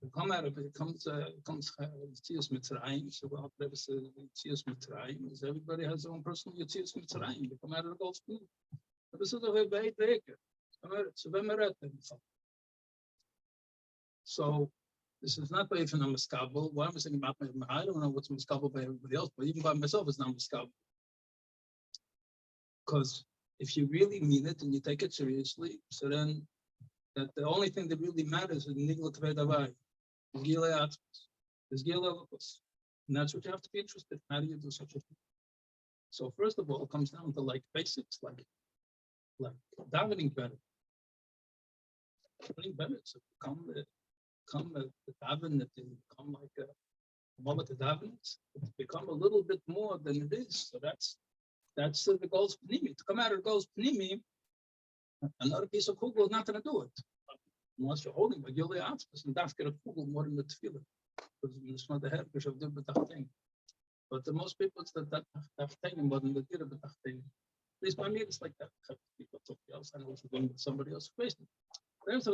It comes Yitzias Mitzrayim, so what Rebbe says Yitzias Mitzrayim is everybody has their own personal Yitzias Mitzrayim. They come out of the Golos Pnimi. But this is a very big breaker. So this is not by even a miskabel. What I'm saying about I don't know what's miskabel by everybody else, but even by myself, it's not miskabel. Because if you really mean it and you take it seriously, so then that the only thing that really matters is Nigla Kvedavai, is Gilei Atzmos, is Gilei Elokos. And that's what you have to be interested in. How do you do such a thing? So first of all, it comes down to like basics, like davening better. Davening better. So become the daven that you become like a moment of davening. It's become a little bit more than it is. So that's the Golos Pnimi. To come out of the Golos Pnimi, another piece of kugel is not going to do it. Unless you're holding but Gilei Atzmos and that's get a kugel more than the tefillah. Because it's not the head which of the betachting. But the most people it's the betachting more than the dira betachting. At least by me it's like that. People talk else and also doing with somebody else crazy. There's a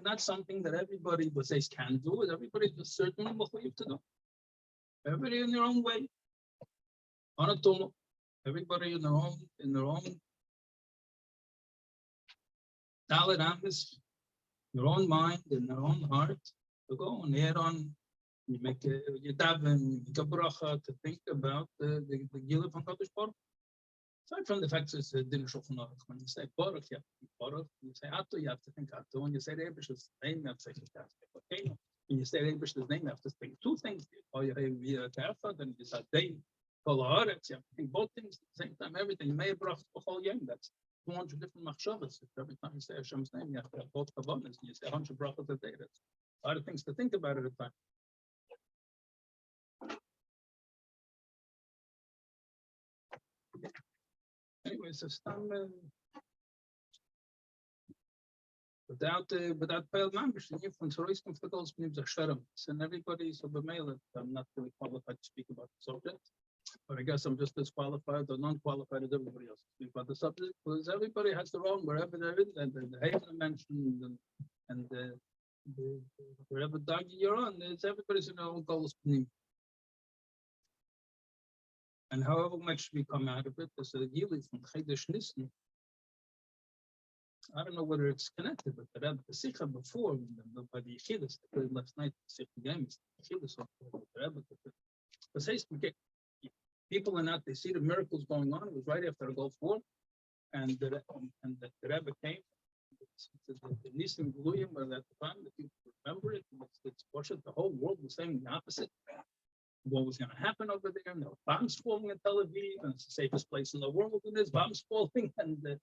not something that everybody would say can do it. Everybody just certainly what we have to do. Everybody in their own way. On a tunnel. Everybody in their own Dalit Amis, your own mind and their own heart. To go and head on, you make a daven, you make a bracha to think about the Gila from Kodesh Baruch. Aside from the fact that it's a dinner shulchan aruch, when you say Baruch, you have to think Baruch. When you say Ato, you have to think Ato. When you say the Eibish's name, you have to think okay. When you say the Eibish's name, you have to think two things. Or you have via Terfa, then you say Dei, Kol Haaretz. You have to think both things at the same time. Everything. You may have bracha b'chol yom. That's 200 different machshavas. Every time you say Hashem's name, you have to have both kavanas. And you say 100 brachas a day. That's a lot of things to think about at a time. Anyway, so without pale numbers, and you from Soros comes the Golos Pnimi Zasharim, and everybody so b'meila. I'm not really qualified to speak about the subject. But I guess I'm just as qualified or non-qualified as everybody else. to speak about the subject, because everybody has their own, wherever they're in, and the Haven mentioned, and the, wherever dog you're on, it's everybody's in their own goals. And however much we come out of it, there's a yearly from Chedesh Nissen. I don't know whether it's connected with the Rebbe, the Sikha before, by the Yechidus, last night, the Sikha games, the Yechidus of the Rebbe. But says, people are not, they see the miracles going on. It was right after the Gulf War, and the Rebbe came. The Nissen Gluyim was at the time, if you remember it, it's worship. The whole world was saying the opposite. What was going to happen over there? And there were bombs falling in Tel Aviv, and it's the safest place in the world, and there's bombs falling, and then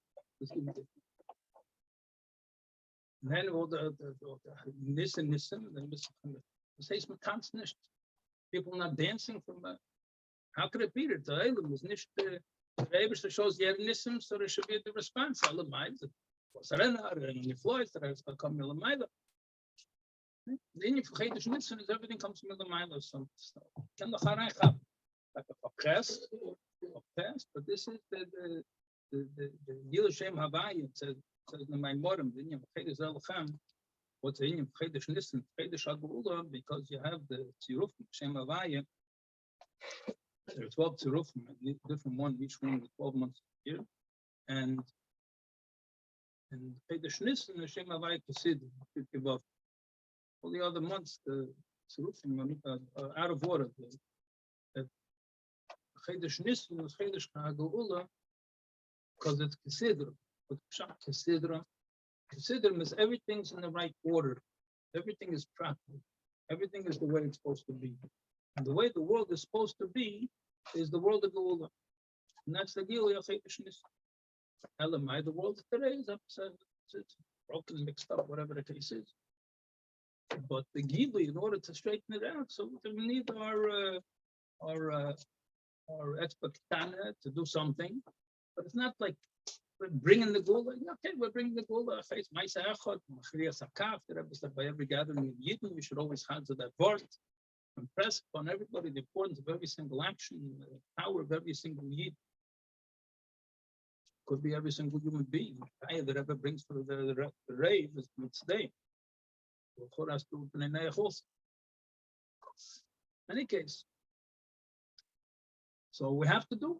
all the Nissen, the says constant. People not dancing from how could it be that the Eilim was nicht the Rebbe shows the Nissen, so there should be the response. Alle minds, was Renner and the Floyd that has become Milamida. Then you forget the Nissen is everything comes from Milamida. So can the Haran have like a press, but this is the Yil Shem Havai. It says in my modern, then you forget the Zelchem. What's in your Chedesh Nissen, Chedesh Agula, because you have the Tziruf, Shem Havaya. There are 12 Tzirufim, different one, each one with 12 months a year. And Chedesh Nissen, the Shem Havaya Kasid, all the other months, the Tzirufim are out of order. Chedesh Nissen is Chedesh Agula because it's Kasidra. But Kasidra. Consider is everything's in the right order. Everything is proper. Everything is the way it's supposed to be. And the way the world is supposed to be is the world of Geula. And that's the Gili of Chedesh. Elamai, the world today is upset. It's broken, mixed up, whatever the case is. But the Gili, in order to straighten it out, so we need our expert to do something. But it's not like we're bringing the Gula. Okay, we're bringing the Gula. Face Maisa Echad, Machriya Sakaf. The Rebbe said by every gathering of Yidden, we should always have that word. Impress upon everybody the importance of every single action, the power of every single Yid. Could be every single human being. The Rebbe brings for the rave is today. In any case, so we have to do.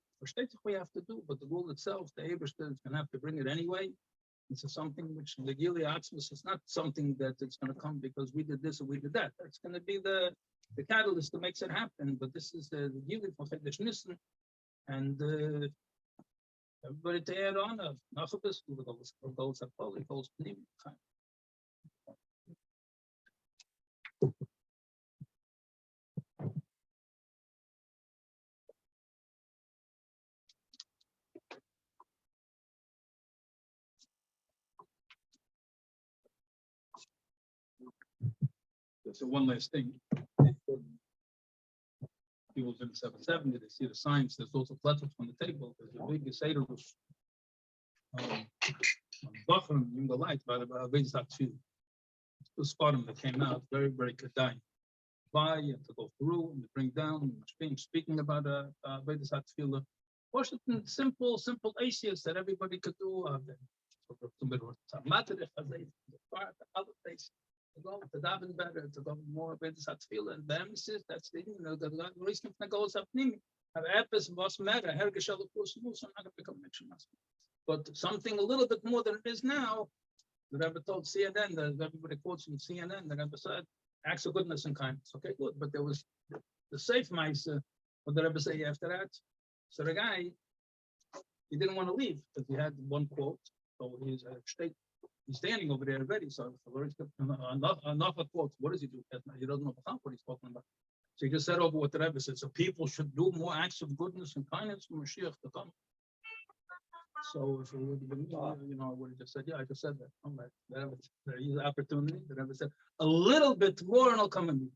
We have to do, but the rule itself, the Eberstein is going to have to bring it anyway. This is something which the Gili Atzmus is not something that it's going to come because we did this or we did that. It's going to be the catalyst that makes it happen. But this is the Gili for Chedesh Nissen, and everybody to add on a Nachabis, the goals are probably goals. So one last thing. People in 770, they see the signs. There's also letters on the table. There's a big Seder Bachram in the light by the Veizat Tfilah. The Spartan that came out very, very kedai. Buy and to go through and to bring down. Speaking about Veizat Tfilah. Washington, simple ACS that everybody could do. Other places. To go to daven better, to go more with the Tfilah and the emphasis. That's the the reason that goes up. Have epis was matter. Hergeshel course moves. I'm not going to become mention. But something a little bit more than it is now. The Rebbe told CNN that everybody quotes from CNN. The Rebbe said acts of goodness and kindness. Okay, good. But there was the safe mice. What the Rebbe say after that? So the guy, he didn't want to leave because he had one quote. So he's standing over there already. So enough quotes. What does he do? He doesn't know what he's talking about. So he just said over what the Rebbe said. So people should do more acts of goodness and kindness for Mashiach to come. So if it would have been, I would have just said, yeah, I just said that. I'm like, he's an opportunity. The Rebbe said, a little bit more and I'll come and meet.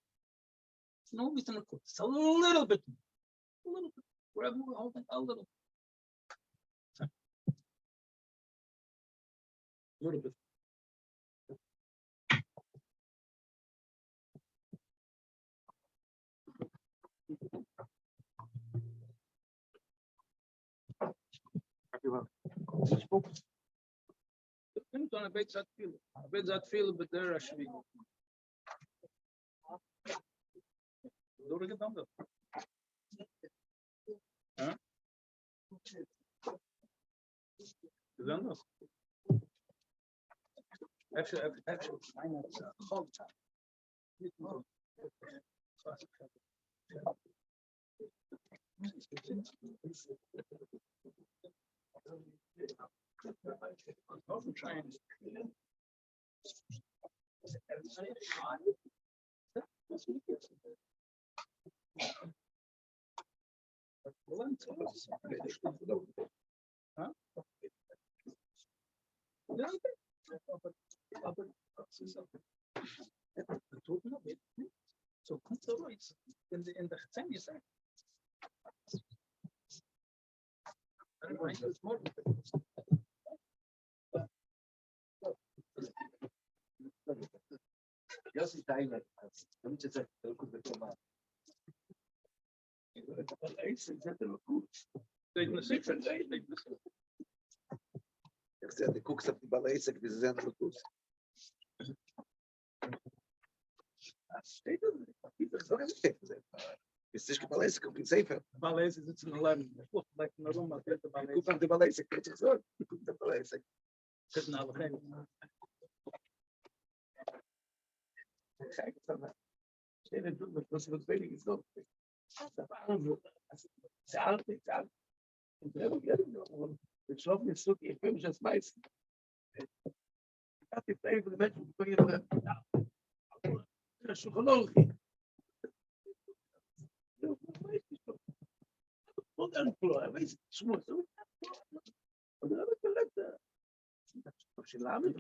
It's no reason to quote. It's a little bit more. A little bit. Wherever we're holding, a little. A little bit. Komt dan een beetje zat veel. Een beetje zat veel bij de Rashmi. Doe ik het dan wel? Huh? Dan nog. Heb je bijna goud. Zo komt er iets in de getuigenis. Yossi Timer. Damit je zegt, dat goed met Thomas. Ik zeg, de koeks op die balaisek, die zijn er goed. Steht er? Ik zeg, dat is is niet balaisek op die zeven. Ballet is in de lijn. Like naar Roma, de Ik ballet. koek op de balaisek, ik zeg zo. Ik koek op de balaisek. Zit naar de Kijk, het doet me, dat weet ik niet. Ze altijd, ik geloof niet zo, ik ben just meisje. Ik had die plek voor de mensen, voor je psychologie. Wat dan, weet je, soms zo. En dan heb ik gelukt. Of je laat ja,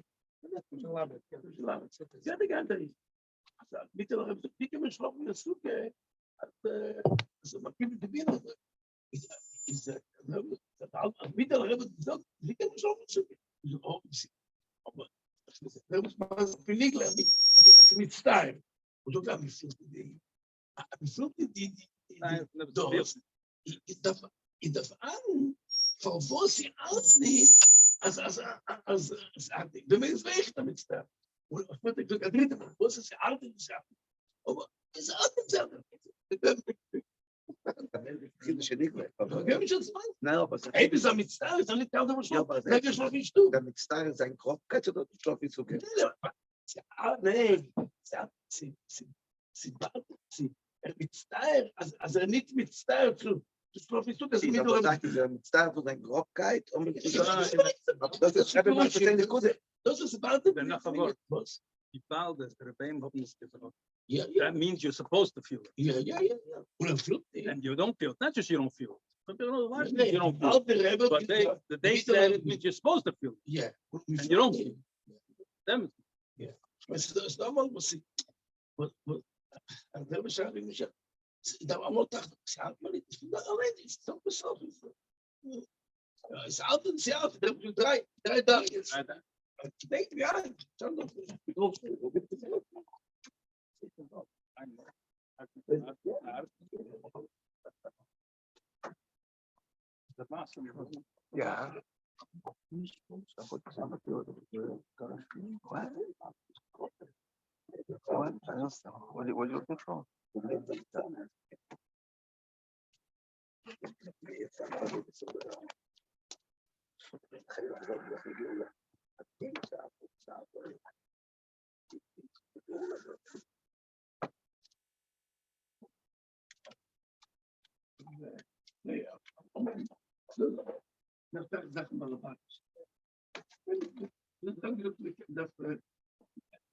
dat gaat niet. Niet te lang, ik heb een slag met een zoeken. Als maar kind te binnen is dat niet te lang hebben dat ik heb een slag met zoeken. Dus ook maar vind ik als ze niet staan. Moet ook aan die zoeken dingen. Die zoeken die doos. Ik dacht aan van voor ze alles niet als de mens weg damit staan. Wat moet ik ook adreten? Wat is altijd hetzelfde? Maar is altijd hetzelfde. Ik heb niet meer. Ik heb het spannend. Nou, maar hij is aan het staan, is aan het koud, maar zo. Dat is nog niet toe. Dan ik sta in zijn krop, kan je dat nog niet zoeken? Nee, sie mit staan, als niet met staan zo. Dus geloof ik dat is met staan van zijn kropkeit om het dat is hebben we meteen goed. Dat is about it. Die paal des rebbeim hebben niet getrokken. Yeah. That means you're supposed to feel it. Yeah. And you don't feel it. Not just you don't feel it. But you don't Nee, feel it. But they said it means you're supposed to feel it. Yeah. And you don't feel it. Them. Maar dat is allemaal wat dat beschrijving is. Dat allemaal dacht ik, maar niet alleen is toch mezelf. Ja, is altijd hetzelfde. Dat je drie dagen. Ik denk ja, dan nog ja. What are you looking for?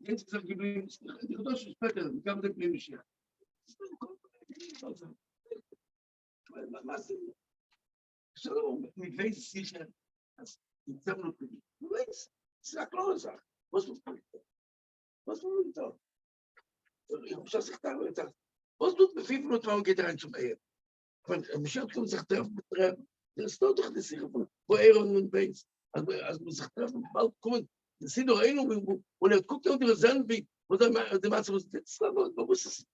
Jetzt gesagt, die Gedoschen später, die kann man nicht mehr scheren. So, mit weiß sicher, dass die Sammlung nicht. Du weißt, das ist eine klare Sache. Was muss man tun? Ich habe schon gesagt, was tut mit 5 Minuten, wann geht rein zum Ehe? Wenn Michel kommt, sich treffen, betreiben, das ist doch nicht sicher, wo und weiß. Als man sich treffen, bald kommen, das sind doch Erinnerungen, und guckt unter das Sendung, und dann macht man das, man muss es.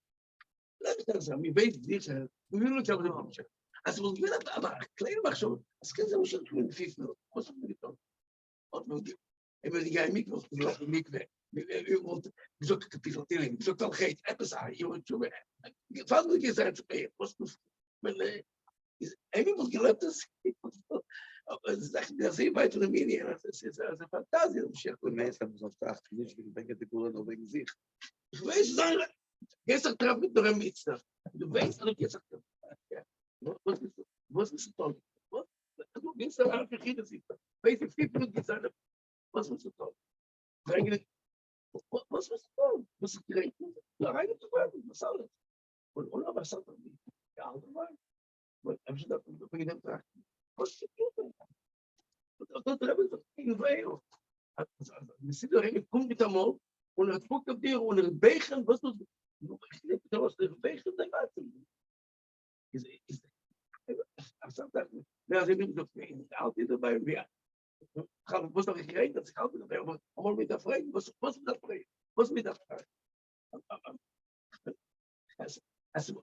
Lass mich das sagen, ich weiß nicht, wir will uns aber nicht. אז הוא מבין, אבל kleine מחשוב, אז כן זה מה שאנחנו אומרים לפי פנות, כמו שאנחנו אומרים, עוד מאוד, אם אני אגיע עם מקווה, אני הולך עם מקווה, בזוק כפיפותילים, בזוק תלחית, אפס יורד תשובה, גפלנו גזרת שפה, אין לי גלבת את זה, זה weiter im Medien, das ist eine Fantasie, das ist gemäß, aber sonst sagt nicht, wie denke die Kuren noch wegen sich. Ich weiß, gestern treffe mit der Mitzvah. Du weißt, dass gestern was ist toll? Du gehst da einfach hin, das ist. Weiß ich, wie viel gesagt, was ist toll? Eigentlich, was ist toll? Was ist gerecht? Da rein zu werden, was alles. Und aber was hat er nicht? Ja, allgemein. Und am Schluss, wenn ich dann sage, was ist toll? Dat hebben we in veel. We zitten er in komt met allemaal. En het boek op die onder het begen was dat. Dat was de begen dat buiten. Is. Ja, ze hebben dat altijd erbij weer. Gaan was nog gereed dat ik altijd erbij was. Allemaal met dat vrij. Was met dat vrij. Was met dat vrij. Als je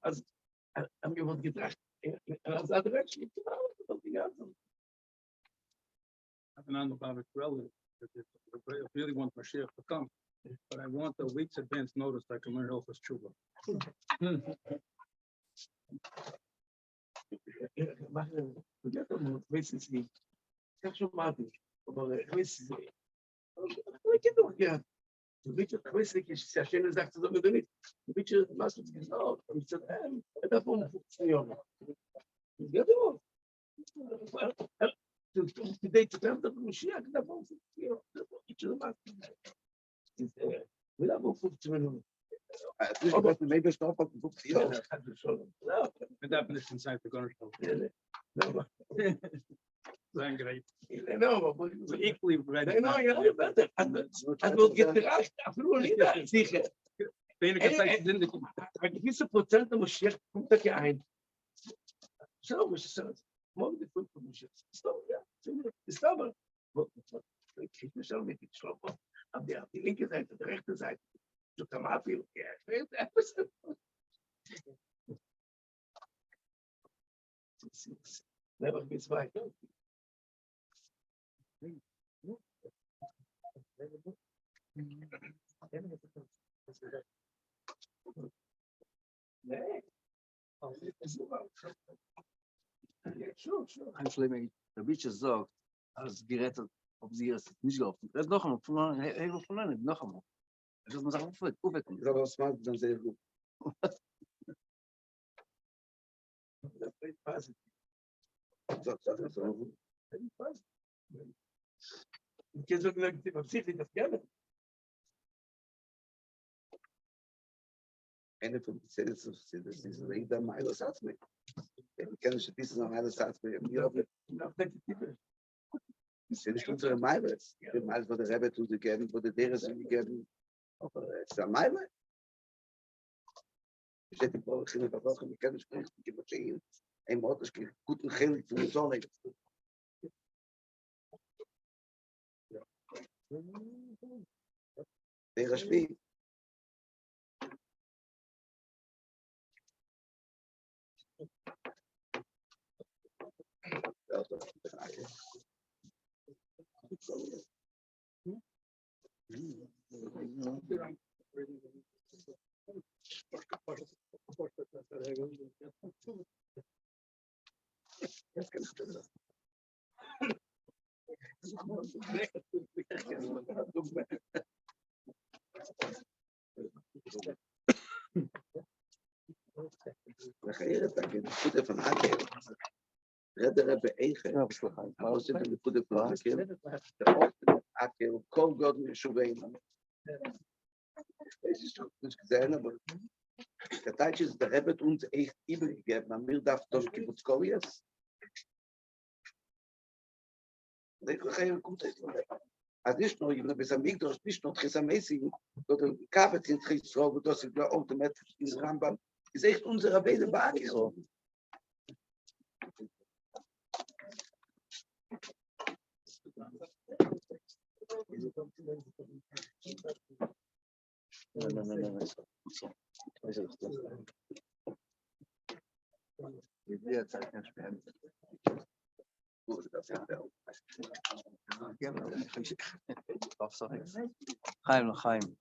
wordt gedragen. Als dat rechts niet dat die gaat. I have an unbiased relative that I really want Mashiach to come, but I want a week's advance notice so I can learn Hilchos Tshuva. Weet je niet. Ik zo matig. Maar ik weet het niet. Ik heb nog gehad. Weet je, ik weet niet, als je schöne zegt, dat we niet. Weet je, was het gezegd? Ik zei, het heeft om 15 jaar. Ik heb het ook. To date to them, the Mashiach, that won't feel each of them. We have a book to renew. Maybe stop at the book. The definition inside the Gunner Show. Zijn great. No, But equally read. no, yeah, better. And we'll get the right. Absolutely. Sicher. Een gewisse procent van Mashiach komt dat je eind. Zo is het. Morgen de punt van Mashiach. Stop, ja. Is dat maar. Ik geef mezelf met die slopen. Op de linkerzijde, de rechterzijde. Zo kan maar veel. Ja, ik weet het. Never gets by. Nee. Einschläge, der Bitch sagt, als Gerät auf sie ist nicht gelaufen. Das ist noch einmal, noch einmal. Das ist eine Sache, aufwecken. Dat was smart, dan zeg ik. Dat weet pas. Dat is zo. Ik ken ook net die opzicht dat kennen. En van de citizens is een der Meiler Satz mee. Ik ken ze dit is nog hele Satz mee. Hier op dat type. Sind nicht unsere Meilers. Die Meilers, wo der Rebbe zu geben, wo der Dere sind gegeben. Aber es ist ein Meiler. Ich hätte die Brauche in der Woche, ich kann nicht sprechen, ich gebe es ihnen. Ein Wort ist guten Geld für die Sonne. Der Spiel. Goed van Akel. Redder hebben eigen. Maar we zitten de goede van Akel. Kol God met Shuveen. Het is toch niet gezien, maar de tijdjes de Rebbe ons echt übergegeben. Maar mir darf toch kibbutz Kolias. Ik ga geen komt het. Als niet nog iemand bij zijn Migdos, niet nog gesamesing, dat een kavet in het geschreven, dat ik daar automatisch in de Rambam is echt onze Rabbeinu Ba'Akel. No. Zeit nicht mehr. Gut, das ist der. Auf so nichts. Chaim.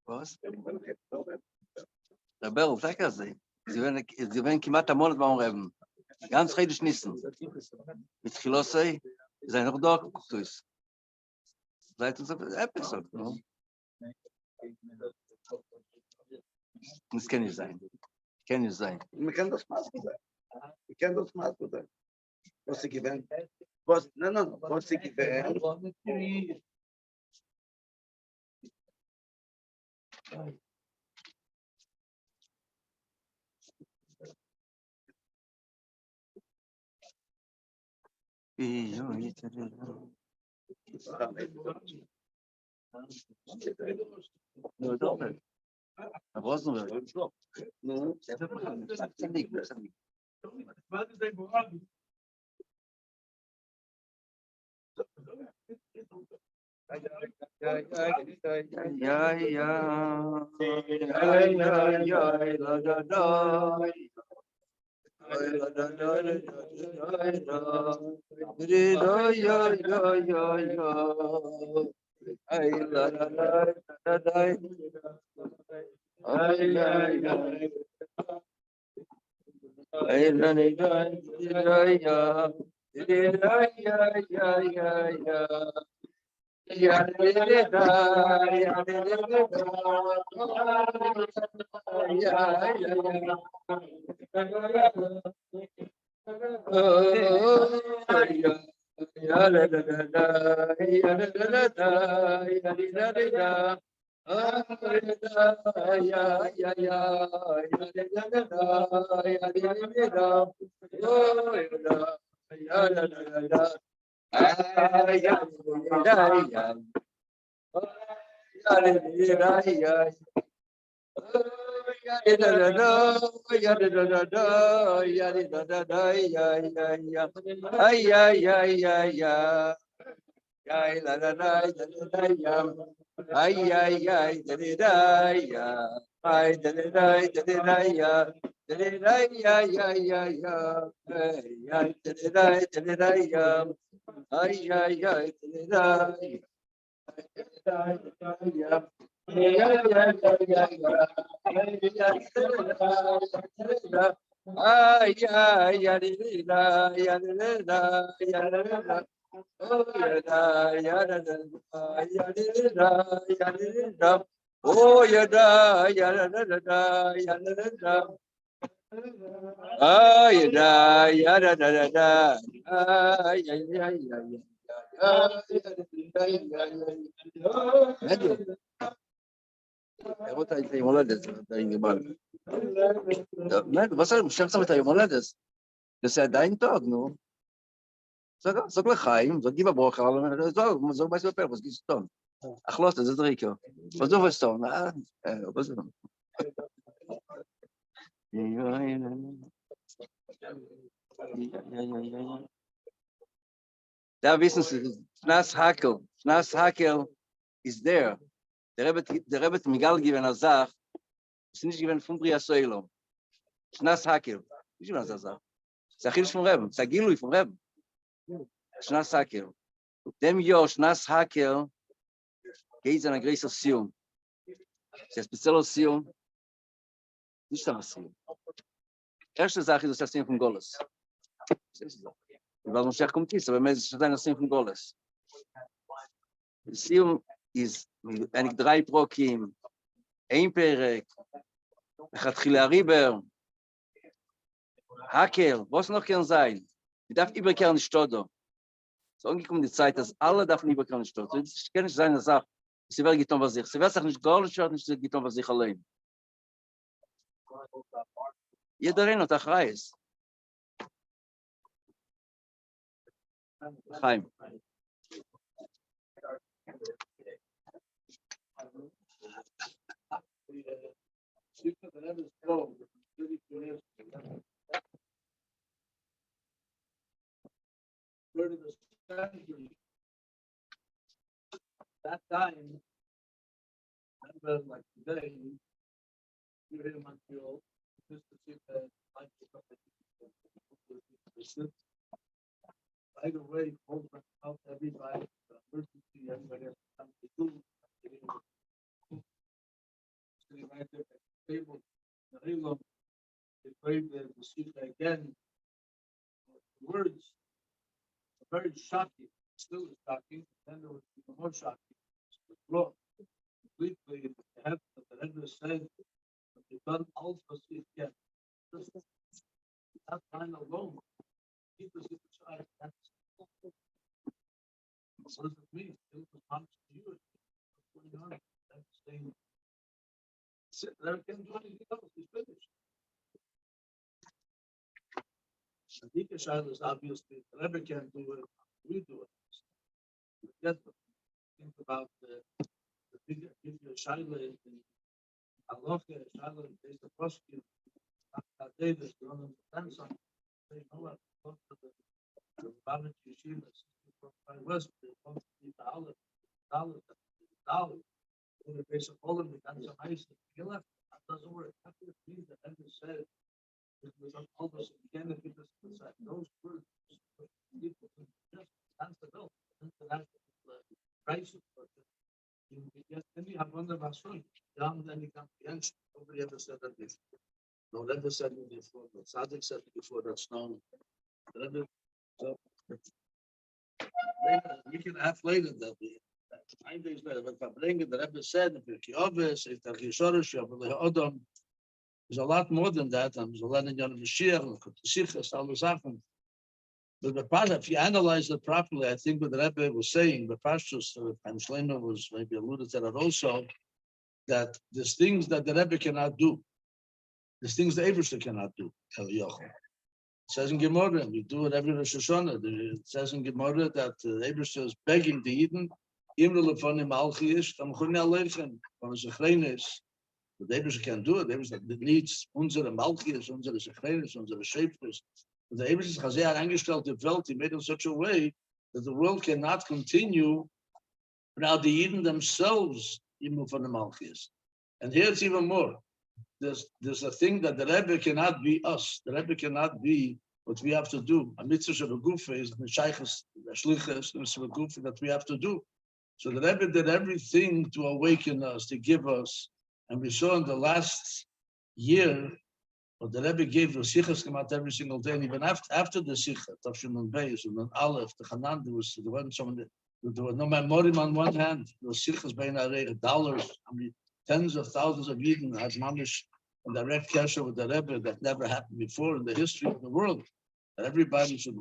Was? Rebel, sag das. Sie werden כמעט המון מה אומרים. ganz חידוש ניסן. מתחילו say, זה noch da Koktus. Seit uns Episode, no? Das kann nicht sein. Kann nicht sein. Wir kennen das Maß gut. Wir kennen das Maß gut. Was sie gewähnt. Was, nein, was sie gewähnt. No, don't. I wasn't. No. Oh, yada, yada, yada. Ah, yada, yada, da. Ah, לראות את היום הולדת, זה נגמר. מה זה, משך שם את היום הולדת? זה עדיין טוב, נו. זוג לחיים, זוג גיבה ברוך, זוג בייס בפרק, זוג סטון. אכלוס, זה דריקו. זוג וסטון, Da wissen Sie, Schnas Hakel is there. Der Rebbe Migal given a Zach, ist nicht given von Bria Soilom. Schnas Hakel, nicht given a Zach. Sachil von Rebbe, Sagilui von Rebbe. Schnas Hakel. Dem Jahr Schnas Hakel geht an a größer Sium. C'est spezieller Sium. Nicht am Sium. Erste Sache ist das Sium von Goles. Weil Moshiach kommt ist, aber mir ist das ein Sium von Goles. Sium is eigentlich 3 Prokim, ein Perek, Chatchila Riber, Hakel, was noch kann sein? Ich darf überkehren nicht Stodo. So angekommen die Zeit, dass alle darf überkehren nicht Stodo. Das kann nicht sein, dass sie wird getan was sich. Sie wird sich nicht gar nicht getan was sich allein. Jeder rein und Achreis. Chaim. That time, remember like today, you're here in Montreal, just to see the life of the right away, hold out everybody, emergency, everybody has to come to do. Sitting right there at the table, the Elam, they prayed the Sikha again. The words are very shocking, still shocking, then there was even more shocking. The law, completely, the head of the Rebbe said, that they done all for Sikha. That line alone, people see the child, that's what does it mean? It was not to you. What's going on? That's saying, they can't do anything else. He's finished. The child is obviously the Rebbe can't do it. We do it. Yet, think about the bigger Shaila in Aloha, Shaila is the prosecutor. Davis, the one on the grandson, they know what to the Babbitt Yeshiva, 65 West, they want to be $1, in the base of all of it, that's a nice thing. You left, that doesn't work. After the things that Ender said, it was on all those, again, if it was inside, those words, people can just answer those, answer that, crisis, but you get any, I wonder about story, down any comprehension, nobody ever said that before. No, Rebbe said it before, but Tzaddik said it before, that's known. Rebbe, so, later, we can have later that the 9 days later, but Fabrenga, the Rebbe said, if the Yeshorish, Adam, there's a lot more than that, and there's a lot in Yom Mashiach, Sichas, all the Sachen. But the part, if you analyze it properly, I think what the Rebbe was saying, the Pashtus, and Shlomo was maybe alluded to that also, that there's things that the Rebbe cannot do. There's things the Eibusher cannot do. It says in Gemara, we do it every Rosh Hashanah. It says in Gemara that the Eibusher is begging the Eden, Imre Lefonim Malchiish, Tam Chuni Aleichem, when it's a Chreines. The Eibusher can do it. The Eibusher needs unsere Malchiish, unsere Chreines, unsere Schäfers. The Eibusher has here angestellt the Welt, he made it in such a way that the world cannot continue without the Eden themselves, Imre Lefonim Malchiish. And here it's even more. There's a thing that the Rebbe cannot be us. The Rebbe cannot be what we have to do. A mitzvah of a gufa is the shaykhs, the shlichus, the gufa that we have to do. So the Rebbe did everything to awaken us, to give us. And we saw in the last year, what the Rebbe gave, the sichas come out every single day. And even after the sicha, Tafshin and Beis, and then Aleph, the Hanan, there were no memorim on one hand. There was sichas bein dollars. I mean, tens of thousands of Eden had mamish and direct kasher with the Rebbe that never happened before in the history of the world. That everybody should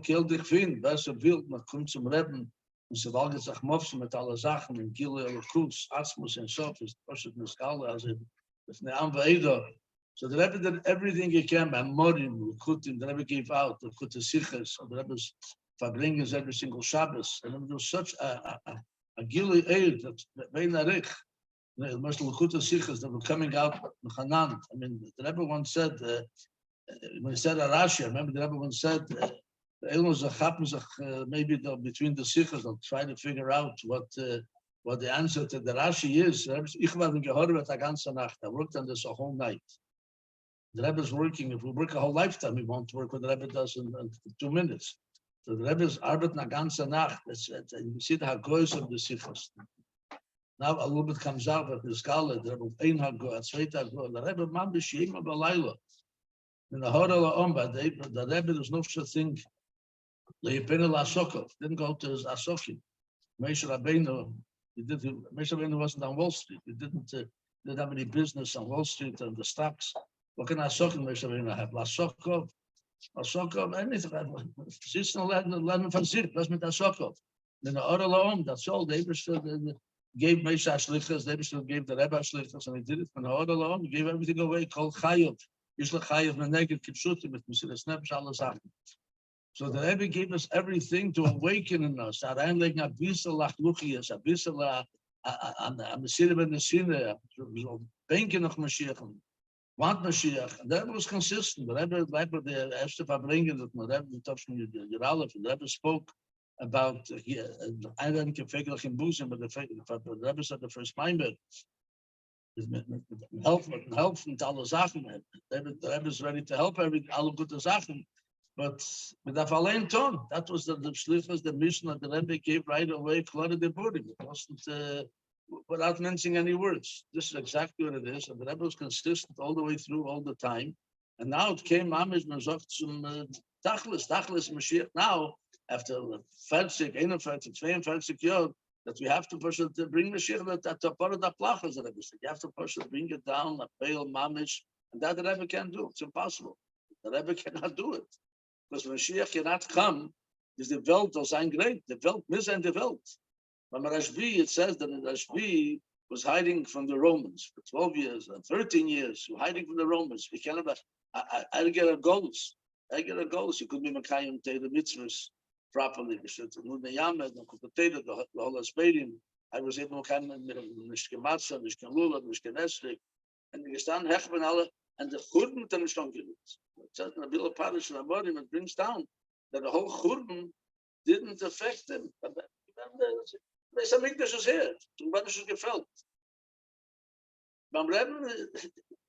kill dich fin, besser wild, man kommt zum Rebbe, und sie walget sich mofsen mit alle Sachen, in Gile, Elokus, Atmos, and Sophist, Poshet Miskala, as it with Ne'am Ve'eda. So the Rebbe did everything he can, by Morim, Kutim, the Rebbe gave out, the Kute Siches, the Rebbe's Fabringas every single Shabbos, and it was such a Gile Eid, that Vein Arich, the most Lakuta Sichas that were coming out in Hanan. I mean, the Rebbe once said, when he said Arashi, I remember the Rebbe once said, maybe between the Sichas, they'll try to figure out what the answer to the Rashi is. I worked on this a whole night. The Rebbe's working, if we work a whole lifetime, we won't work what the Rebbe does in 2 minutes. So the Rebbe's arbeit na ganze Nacht. You see the Hagoyos of the Sichas. Now a little bit comes out of the scholar, the Rebbe ein Hago, a zweiter Hago, the Rebbe man b'shiyim b'layla. In the Hora La'omba, the Rebbe, there's no such thing. Le'yipenu la'asokov, didn't go to his asokim. Moshe Rabbeinu, Moshe Rabbeinu wasn't on Wall Street. He didn't have any business on Wall Street and the stocks. What can asokim Moshe Rabbeinu have? La'asokov, anything. Sitzen lernen von sich, was mit asokov. In the Hora La'om, that's all. The Rebbe gave Moshe Ashlichas, they gave the Rebbe Ashlichas, and he did it from the Hora La'om. He gave everything away, called Chayav. Yishlach Chayav Meneged Kipshutim, with Mesilas Nefesh alle Sachen. So the Rebbe gave us everything to awaken in us. Reinlegen a bissel Lachluchias, a bissel a Mesilah ben Nesine, Benke noch Mashiach, want Mashiach. And the Rebbe was consistent. The Rebbe, the erste Verbringen, that the Rebbe touched me, the Rebbe spoke about I didn't configure in Busen, but the Rebbe said the first Maimed helfen mit alle Sachen. Der Rebbe is ready to help alle gute Sachen. But with that allein tun, that was the Schliffers, the mission that the Rebbe gave right away, flooded the body. It wasn't without mentioning any words. This is exactly what it is. And the Rebbe was consistent all the way through, all the time. And now it came Mamish and sagt zum Tachlis Mashiach now, after 40, 41, 42 years, that we have to push it to bring Mashiach that to part of the plachas that Rebbe said. You have to push it, bring it down, a pale Mamish, and that the Rebbe can't do. It's impossible. The Rebbe cannot do it. Because Mashiach cannot come, is the Welt al sein great. The Welt mis and the Welt. But Rashbi, it says that Rashbi was hiding from the Romans for 12 years, 13 years, hiding from the Romans. We cannot, I get a goals. I get a goals. You could be Makayim Tay the mitzvahs properly. You should know the Yamed, the whole Aspedim. I was able to come Mishke Matzah, Mishke Lula, Mishke Nesrik, and you stand Hechben Allah, and the Churban to Mishkan Gilitz. It says in the Bill of Parish and Abodim, it brings down that the whole Churban didn't affect them. The Samikdash is here. The Rebbe is gefällt. Beim Rebbe,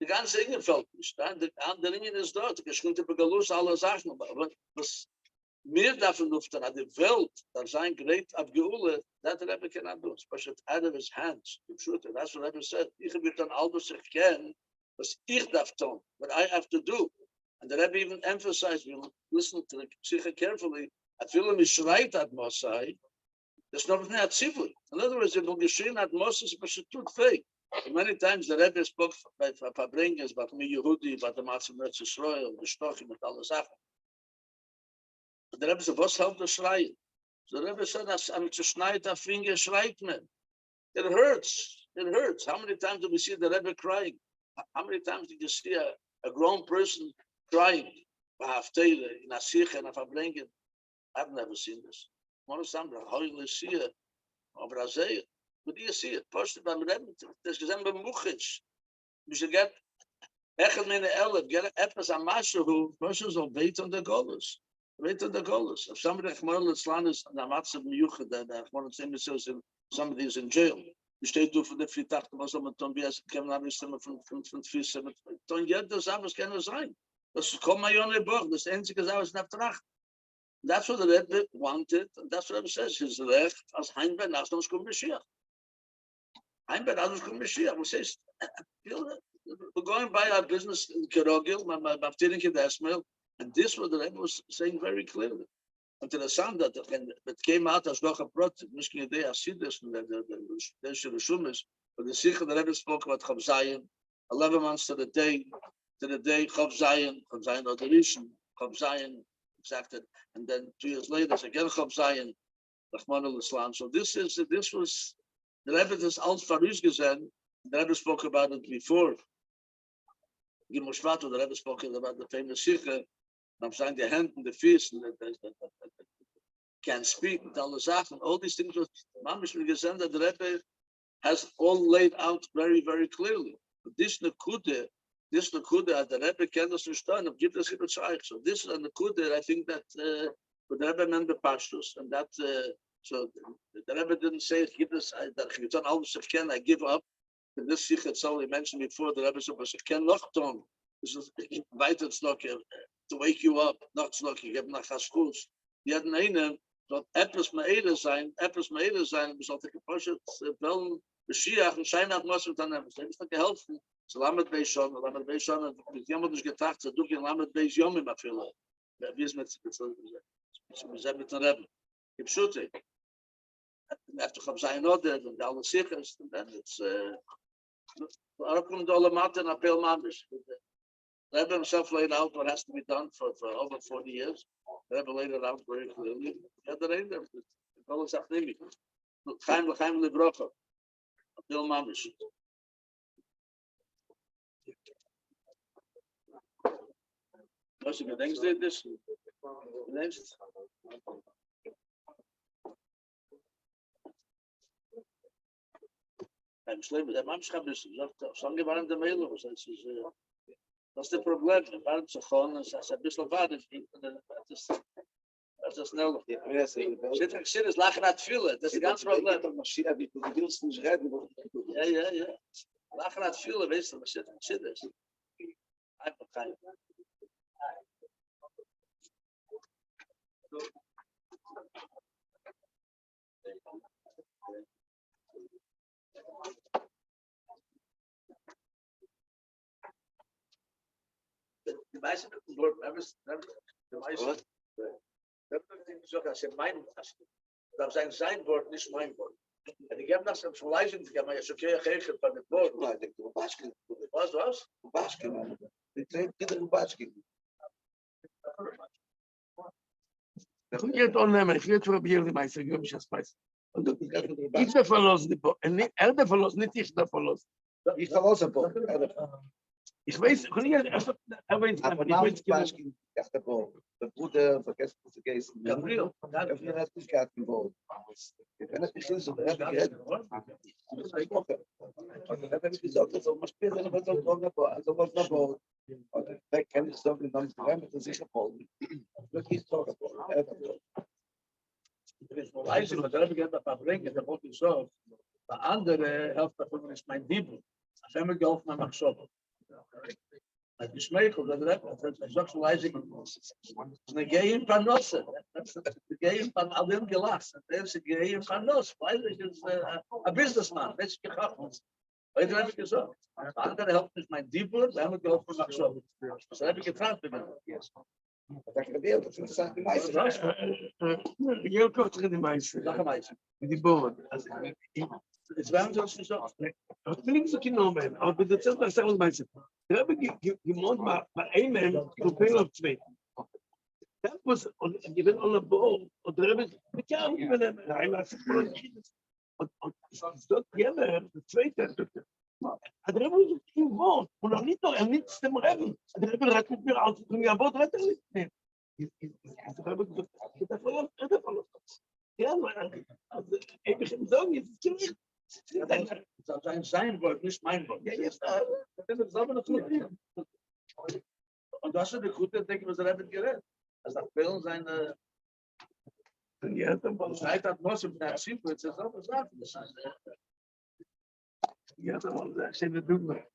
die ganze Dinge gefällt nicht. Der Ingen ist dort. Ich könnte begalus alle Sachen. Aber was mehr davon luften an die Welt, da sein great Abgeule, that the Rebbe cannot do. Especially out of his hands. That's what Rebbe said. Ich will dann alles erkennen, was ich darf tun, what I have to do. And the Rebbe even emphasized, we listen to the Psicha carefully, I feel him is right at Mosai. There's nothing at Tzivui. In other words, if we'll geschehen at Moses, but she took fake. Many times the Rebbe spoke by Fabringas, about me Yehudi, about the Matzah Mertz Yisrael, the Shtochim, and all the Sachen. But the Rebbe said, what's help the Schreien? So the Rebbe said, I'm to schneid a finger, schreit man. It hurts. It hurts. How many times do we see the Rebbe crying? How many times did you see a grown person crying? In a Sikh and a Fabringan. I've never seen this. One of some holy see it of Razeh. But do you see it? Posted by Rebbe. There's gesehen beim Muchitz. We should get Echel Mene Elef, get Epes Amasha who persons will wait on the golas. Wait on the golas. If somebody Chmorel Islan is in a Matzah Miyuchet, that Chmorel Tzim says somebody is in jail. You stay to for the Fritach, was on the Tombias, came out from Fisse, but don't yet the Sabbath can sein. Das kommt my only book. Das einzige Sache ist nach Tracht. That's what the Rebbe wanted, and that's what the Rebbe says. His recht as Heinbein Nachdons Kum Mashiach. Heinbein Nachdons Kum Mashiach. We say, we're going by our business in Kerogil, my Baftirin Kedesmel, and this was the Rebbe was saying very clearly. Until the sound that it came out as noch a project, Mishkin Yedei Asidus, and the Shumis, but the Sikh the Rebbe spoke about Chav Zayin, 11 months to the day, Chav Zayin Oderishan, Chav Zayin, exacted, and then 2 years later, it's again Chav Zayin, Rahman al-Islam. So this was, the Rebbe has Alt Farush gesehen, the Rebbe spoke about it before. Gimel Shvat, the Rebbe spoke about the famous Sikh, I'm saying the hand and the fist, and can speak, and all the Sachen, all these things was Mamish gesehen that the Rebbe has all laid out very, very clearly. But this Nekude, the Rebbe can understand of give us Yitzchak. So this is a Nekude, I think that the Rebbe meant the Pashtus, and that so the Rebbe didn't say give us that you don't always can I give up. And this Sikh itself he mentioned before, the Rebbe said, "I can not done. This is invited to wake you up, not you have not schools. Yet eine dat etwas meile sein, we zal take a push wel Mashiach and shine out most of the time. It's not geholfen. So Lamed Beis Shon, mit jemand nicht gedacht, so du gehen Lamed Beis Yom im Afilo. Wie ist mit der Rebbe? Gib Schute. After Chav Zayin Oder, and all the Sikhs, and then it's Arakum Dola Mata and Apel Mamish. The Rebbe himself laid out what has to be done for over 40 years. The Rebbe laid it out very clearly. The Rebbe, Kolos Achnimi, Chaim Lebrocha, Apel Mamish. Was ik denk dit dus. Next. I'm slim, that man schap dus sange waren de mail was that's the problem. The waren so gewoon as a bissel vader. Dat is snel. Zit is lachen at veel. Dat is ganz probleem. Ja. Lachen hat viele, weißt du, was ist. Einfach kein. Die meisten dort, die meisten, das sein Wort, nicht mein Wort. Und ich gebe nach dem Verweisen, ich habe mir jetzt okay gekriegt von dem Wort. Nein, ich denke, Rubashkin. Was? Rubashkin. Die zwei Kinder Rubashkin. Ich will jetzt annehmen, ich will jetzt probieren, die meisten, ich will mich das weiß. Und ich der verlassen, der verlassen, nicht ich der verlassen. Ich verlasse Bo. Ich weiß, ich will jetzt, aber ich weiß, Rubashkin. Ich dachte, Bo. Der Bruder vergessen zu vergessen. Gabriel, Er hat nicht gehabt im Bo. Ich kann es nicht so, er hat geredet. Und er hat gesagt, also man spielt eine Person von der Bo, also was der Bo. Und da kann ich sagen, dann mit der sicher Bo. Wirklich so. Verweisen, was ich habe verbringen, der Wort ist so. Der andere Hälfte davon ist mein Bibel. Ich habe mir geholfen, nach so. Het is meegelijk, dat is ook zo wijzig. Een geheim van Nossen. De geheim van Alim Gelas. Dat is een geheim van Nos. Wijzig is een businessman. Dat is gegaan. Weet je wat ik gezegd? De andere helft is mijn diepel. We hebben geholpen naar zo. Dus heb ik gevraagd met hem. Dat gebeurt, dat zijn de meisten. heel kort tegen die meisten, Dag meisje. die boven. Het is wel zoals gezegd. Ich will nicht so genau machen, aber das ist das selbe Meiste. Ich habe gemeint, bei einem, ich bin auf zwei. Das muss, und ich bin an der Ball, und da habe ich bekannt, ich bin einmal und ich sage, ja, der zweite, da habe ich kein Wort, und auch nicht noch, nichts dem Reben. Da habe ich mit mir aus, und ja, Wort hat nicht mehr. Ich habe gesagt, das verloren. Ja, also, ich muss sagen, jetzt ist es nicht. Zijn woord, niet mijn woord. Ja, jetzt, Dat is hetzelfde natuurlijk. En dat is de goede, denk ik, we hebben het gered. Als dat veel zijn, ja, dann war zei dat Mos op naar zien, het is hetzelfde zaak. Ja, das war eine schöne Dogma.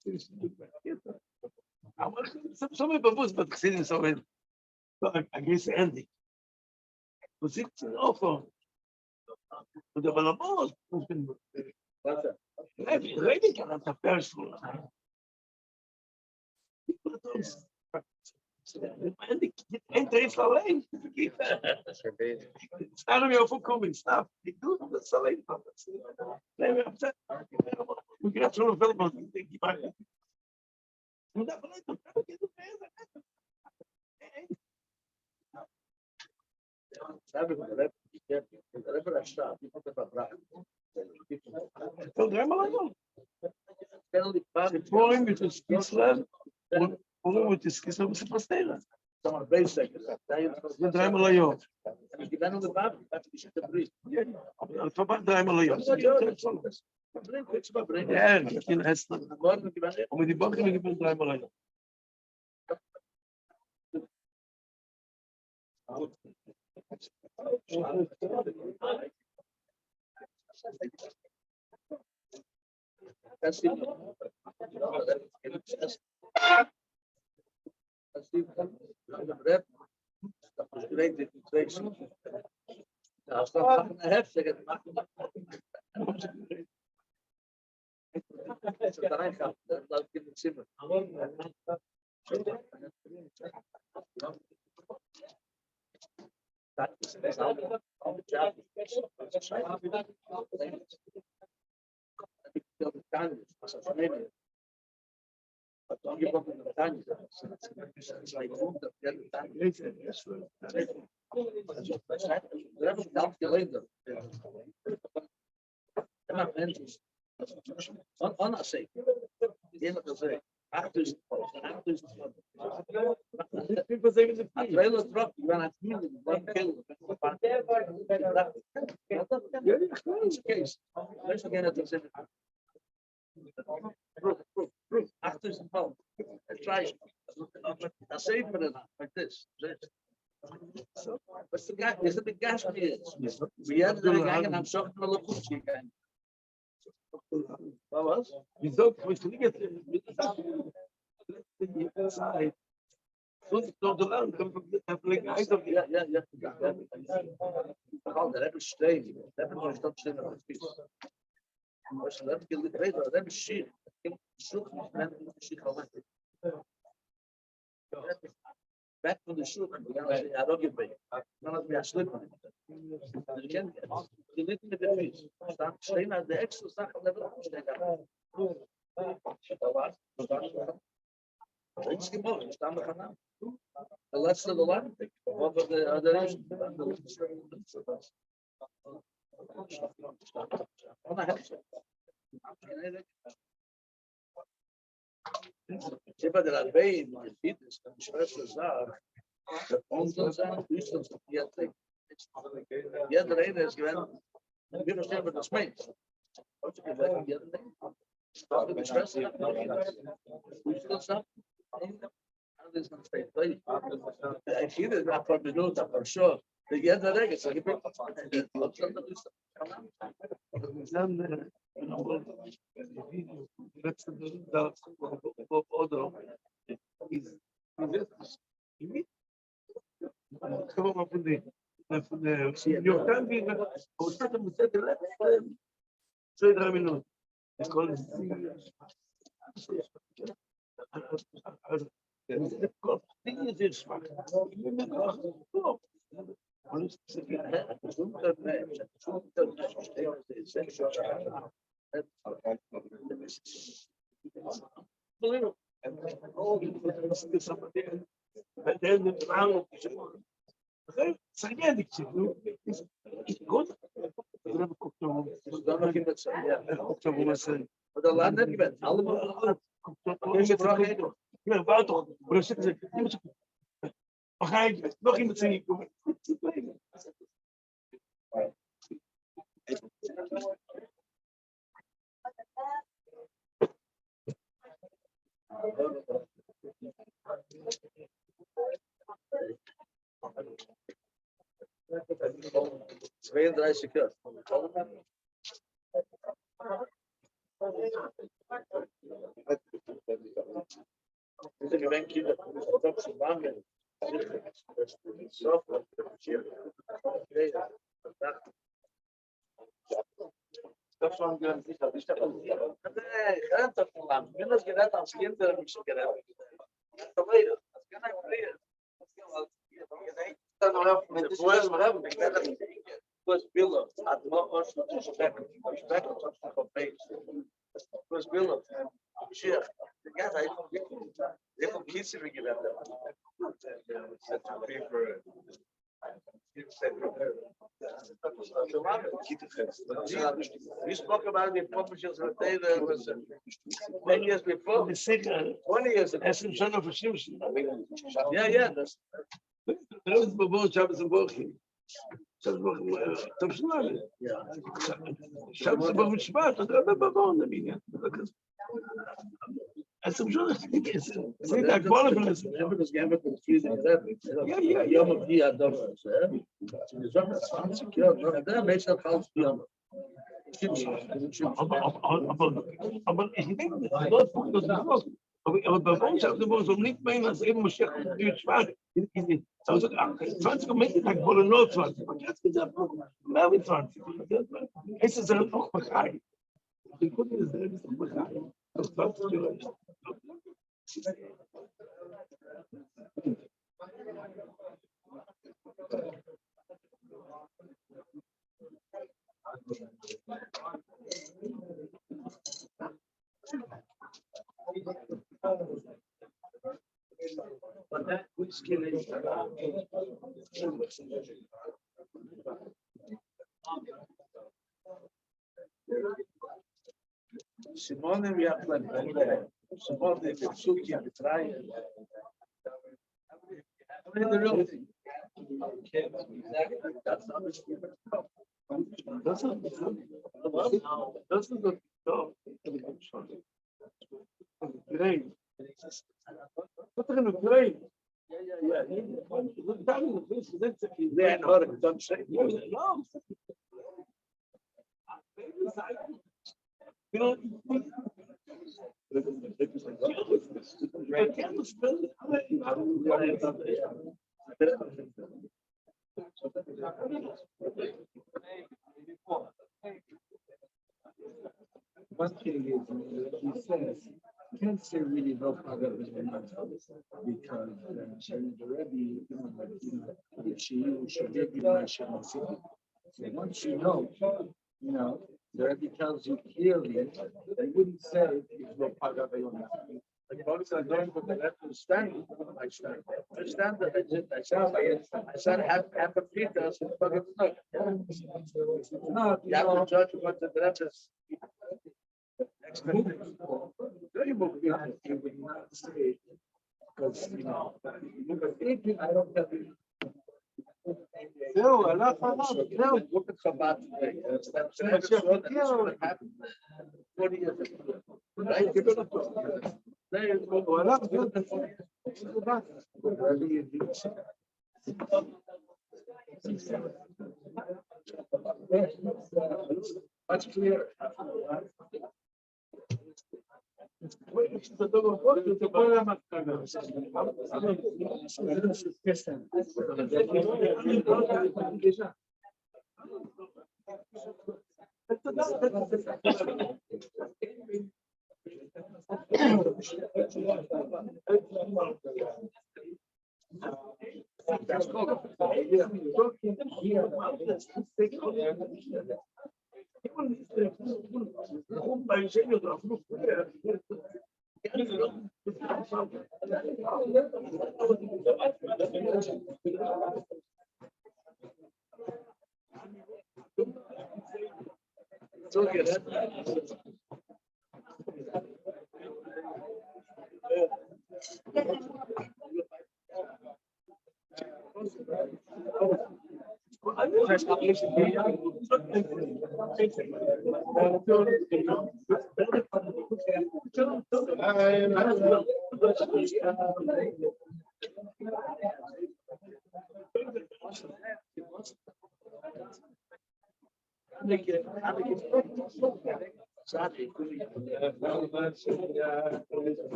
Aber so mir bewusst, was gesehen ist, so ein gewisses Ende. Du sitzt in Aufbau. Und der war noch Wat? ich rede nicht an der Person. Ein Dreh allein. Ich sage mir auf den Kommen, snap. Ich tue das allein. Ich gehe schon auf Feldmann. Und da vielleicht noch Sabe, de rapper staat, die moet even vragen. Então, dreimal lang. Stel die vraag, Vorhin mit das Kisland und vorhin mit das Kisland muss ich verstehen. zeg maar, bezig. Ja, dreimal ein Jahr. Ik ben op de vraag, dat is de brief. Ja, Verband dreimal ein Jahr. Ja, ich bin Estland. Morgen, ik ben Und mit die Banken gibt es dreimal ein Jahr. Dat is die. Dat is weet ik niet. Als dat een hef, zeg het mag. Als het daarin gaat, dan laat ik in het zimmer. Dat is best wel. Like this. What's the guy? Is it the gas? We had the gang and I'm shocking the local chicken. Was? Wieso? Ich liege jetzt in der Zeit. Sonst noch so lang, dann fliegen eins auf die. Ja. Der Rebbe streng. Der Rebbe ist doch streng auf die Füße. Was der Rebbe gelegt, der Rebbe schick. Such nicht, wenn du schick kommen. Back von der Schuhe, ja, doch gebei. Man hat mir schlimm. Ich kenne die nicht mit der Füße. Stand stehen an der extra Sache, der Rebbe stehen. Nichts gemacht, ich stand da. Der letzte Land, aber der ist ich habe der Arbeit, mein Fitness, die Schwester sagt, und dann sagen, ist das jetzt jeder eine ist gewesen, wir verstehen, was das meint. Und ich gesagt, jeder die Schwester, ist das sagt, alles man steht, weil ich hier nach paar Minuten, aber schon, der jeder Regel, sag ich, Dann, letzte da oder ist kann man von der Jordan wie aus dem Set letzte 2-3 Minuten. Ich kann es also Dinge sind schwach. Und oder Land nicht gewinnt, alle ja, warte doch. Oder noch iemand zien. Jahre. Diese Gewinnkinder, das ist Mangel. Das war ein sicher. Ich habe das verlangt. Wenn das Gerät als Kind, dann habe ich schon gelernt. Das kann ein Frieden. Was Bilder, hat man auch schon zu stecken. Ich stecke uns auf den Kopf. Was Bilder. Schier. Ja, ich habe Kissen gelernt. We spoke about the publishers of data was 10 years before. 20 years ago. Es sind schon auf Schimpfen. Yeah, that's Das ist bewusst, ich habe es im Buch. Das ist schnell. yeah. Ich habe es im Buch mit Spaß, das ist bewusst, Emilia. Es ist schon, es ist nicht aktuell. Everybody's getting confusing. Yeah. Yom of the Adonai. The Zohar is 20 years. Then makes it house Yom. Aber ich denke, das ist aber bei uns auf dem Bus nicht meinen, dass eben muss ich schwarz. Also 20 Mittag wollen nur 20. Und jetzt gesagt, mehr wie 20. Es ist dann auch Bachai. Die Kunden ist selbst auch Bachai. Das 20 Jahre. But that which skin is Simone, we have plenty. Simone, the Suki, the try. The real thing. That's not Das ist das. Great. Wat er in de trein? Yeah, no, don't say. You know, I can't spell it. One thing is, he says, can't say really no problem with him because the Rebbe, if she gave you my Shem. So once you know, the Rebbe tells you clearly, they wouldn't say it's no problem with him. Like most of the what they have to stand, I stand. I stand that I did. I said half a pita, so it's fucking stuck. No, You have to judge what the directors. Very much. you would not say, because, I don't have it. No, no. Look at Chabad today. That's what happened 40 years ago. Right? Give it up. There you go. Much clearer.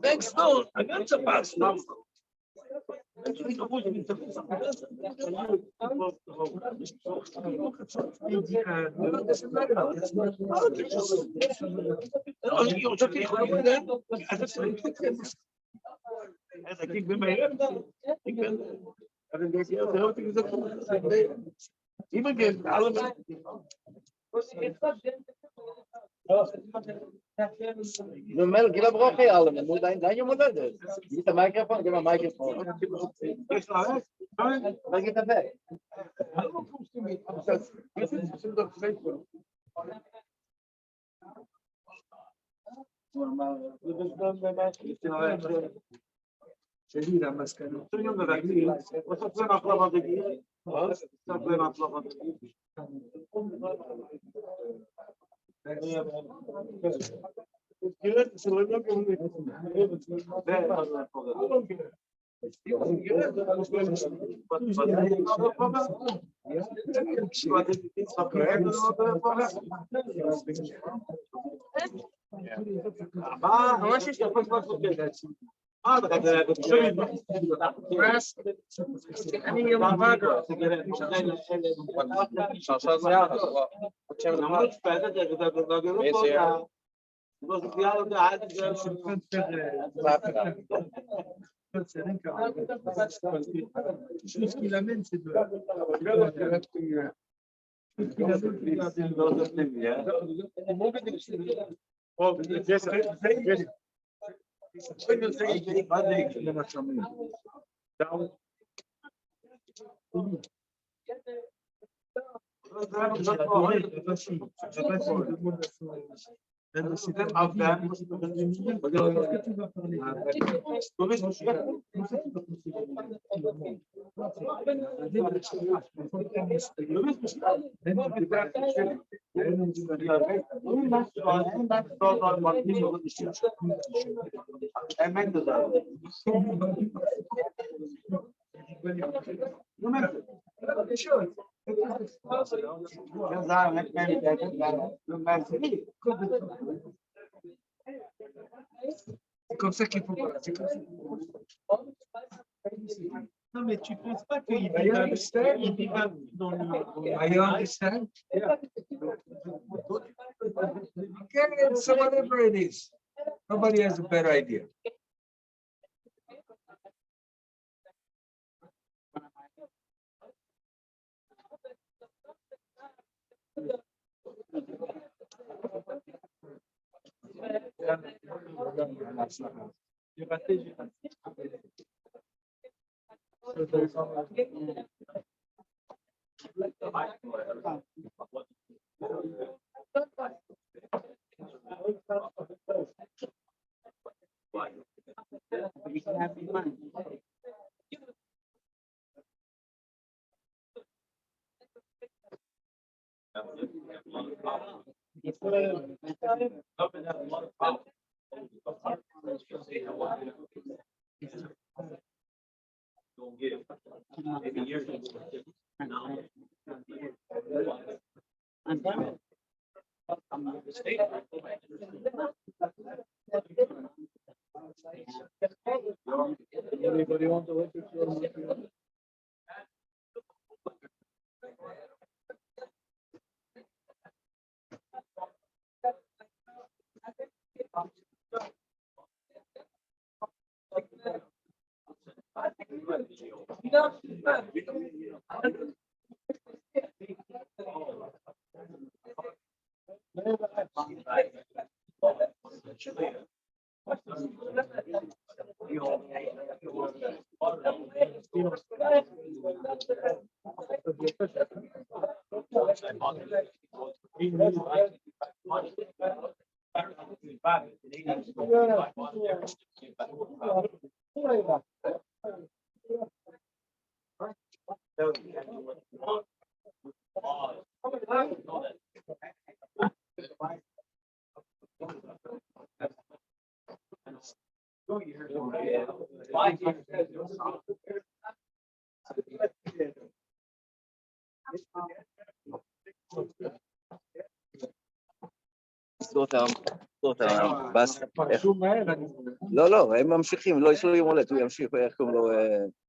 Next door, I got some bad stuff. Ik ben bij hem. Ik ben. Iemand geeft allemaal. No Mel, gila broche alle, mu dein Yom Holodet. Gib a Mikrofon, gib a Mikrofon. Was geht da weg? شديد على مسكنه. of them. Comme ça qu'il faut voir. C'est comme ça. Non, mais tu ne penses pas qu'il vivra dans le... I understand. Okay, so whatever it is, nobody has a better idea. לא, הם ממשיכים, לא יש לו יום הולדת, הוא ימשיך, איך קוראים לו,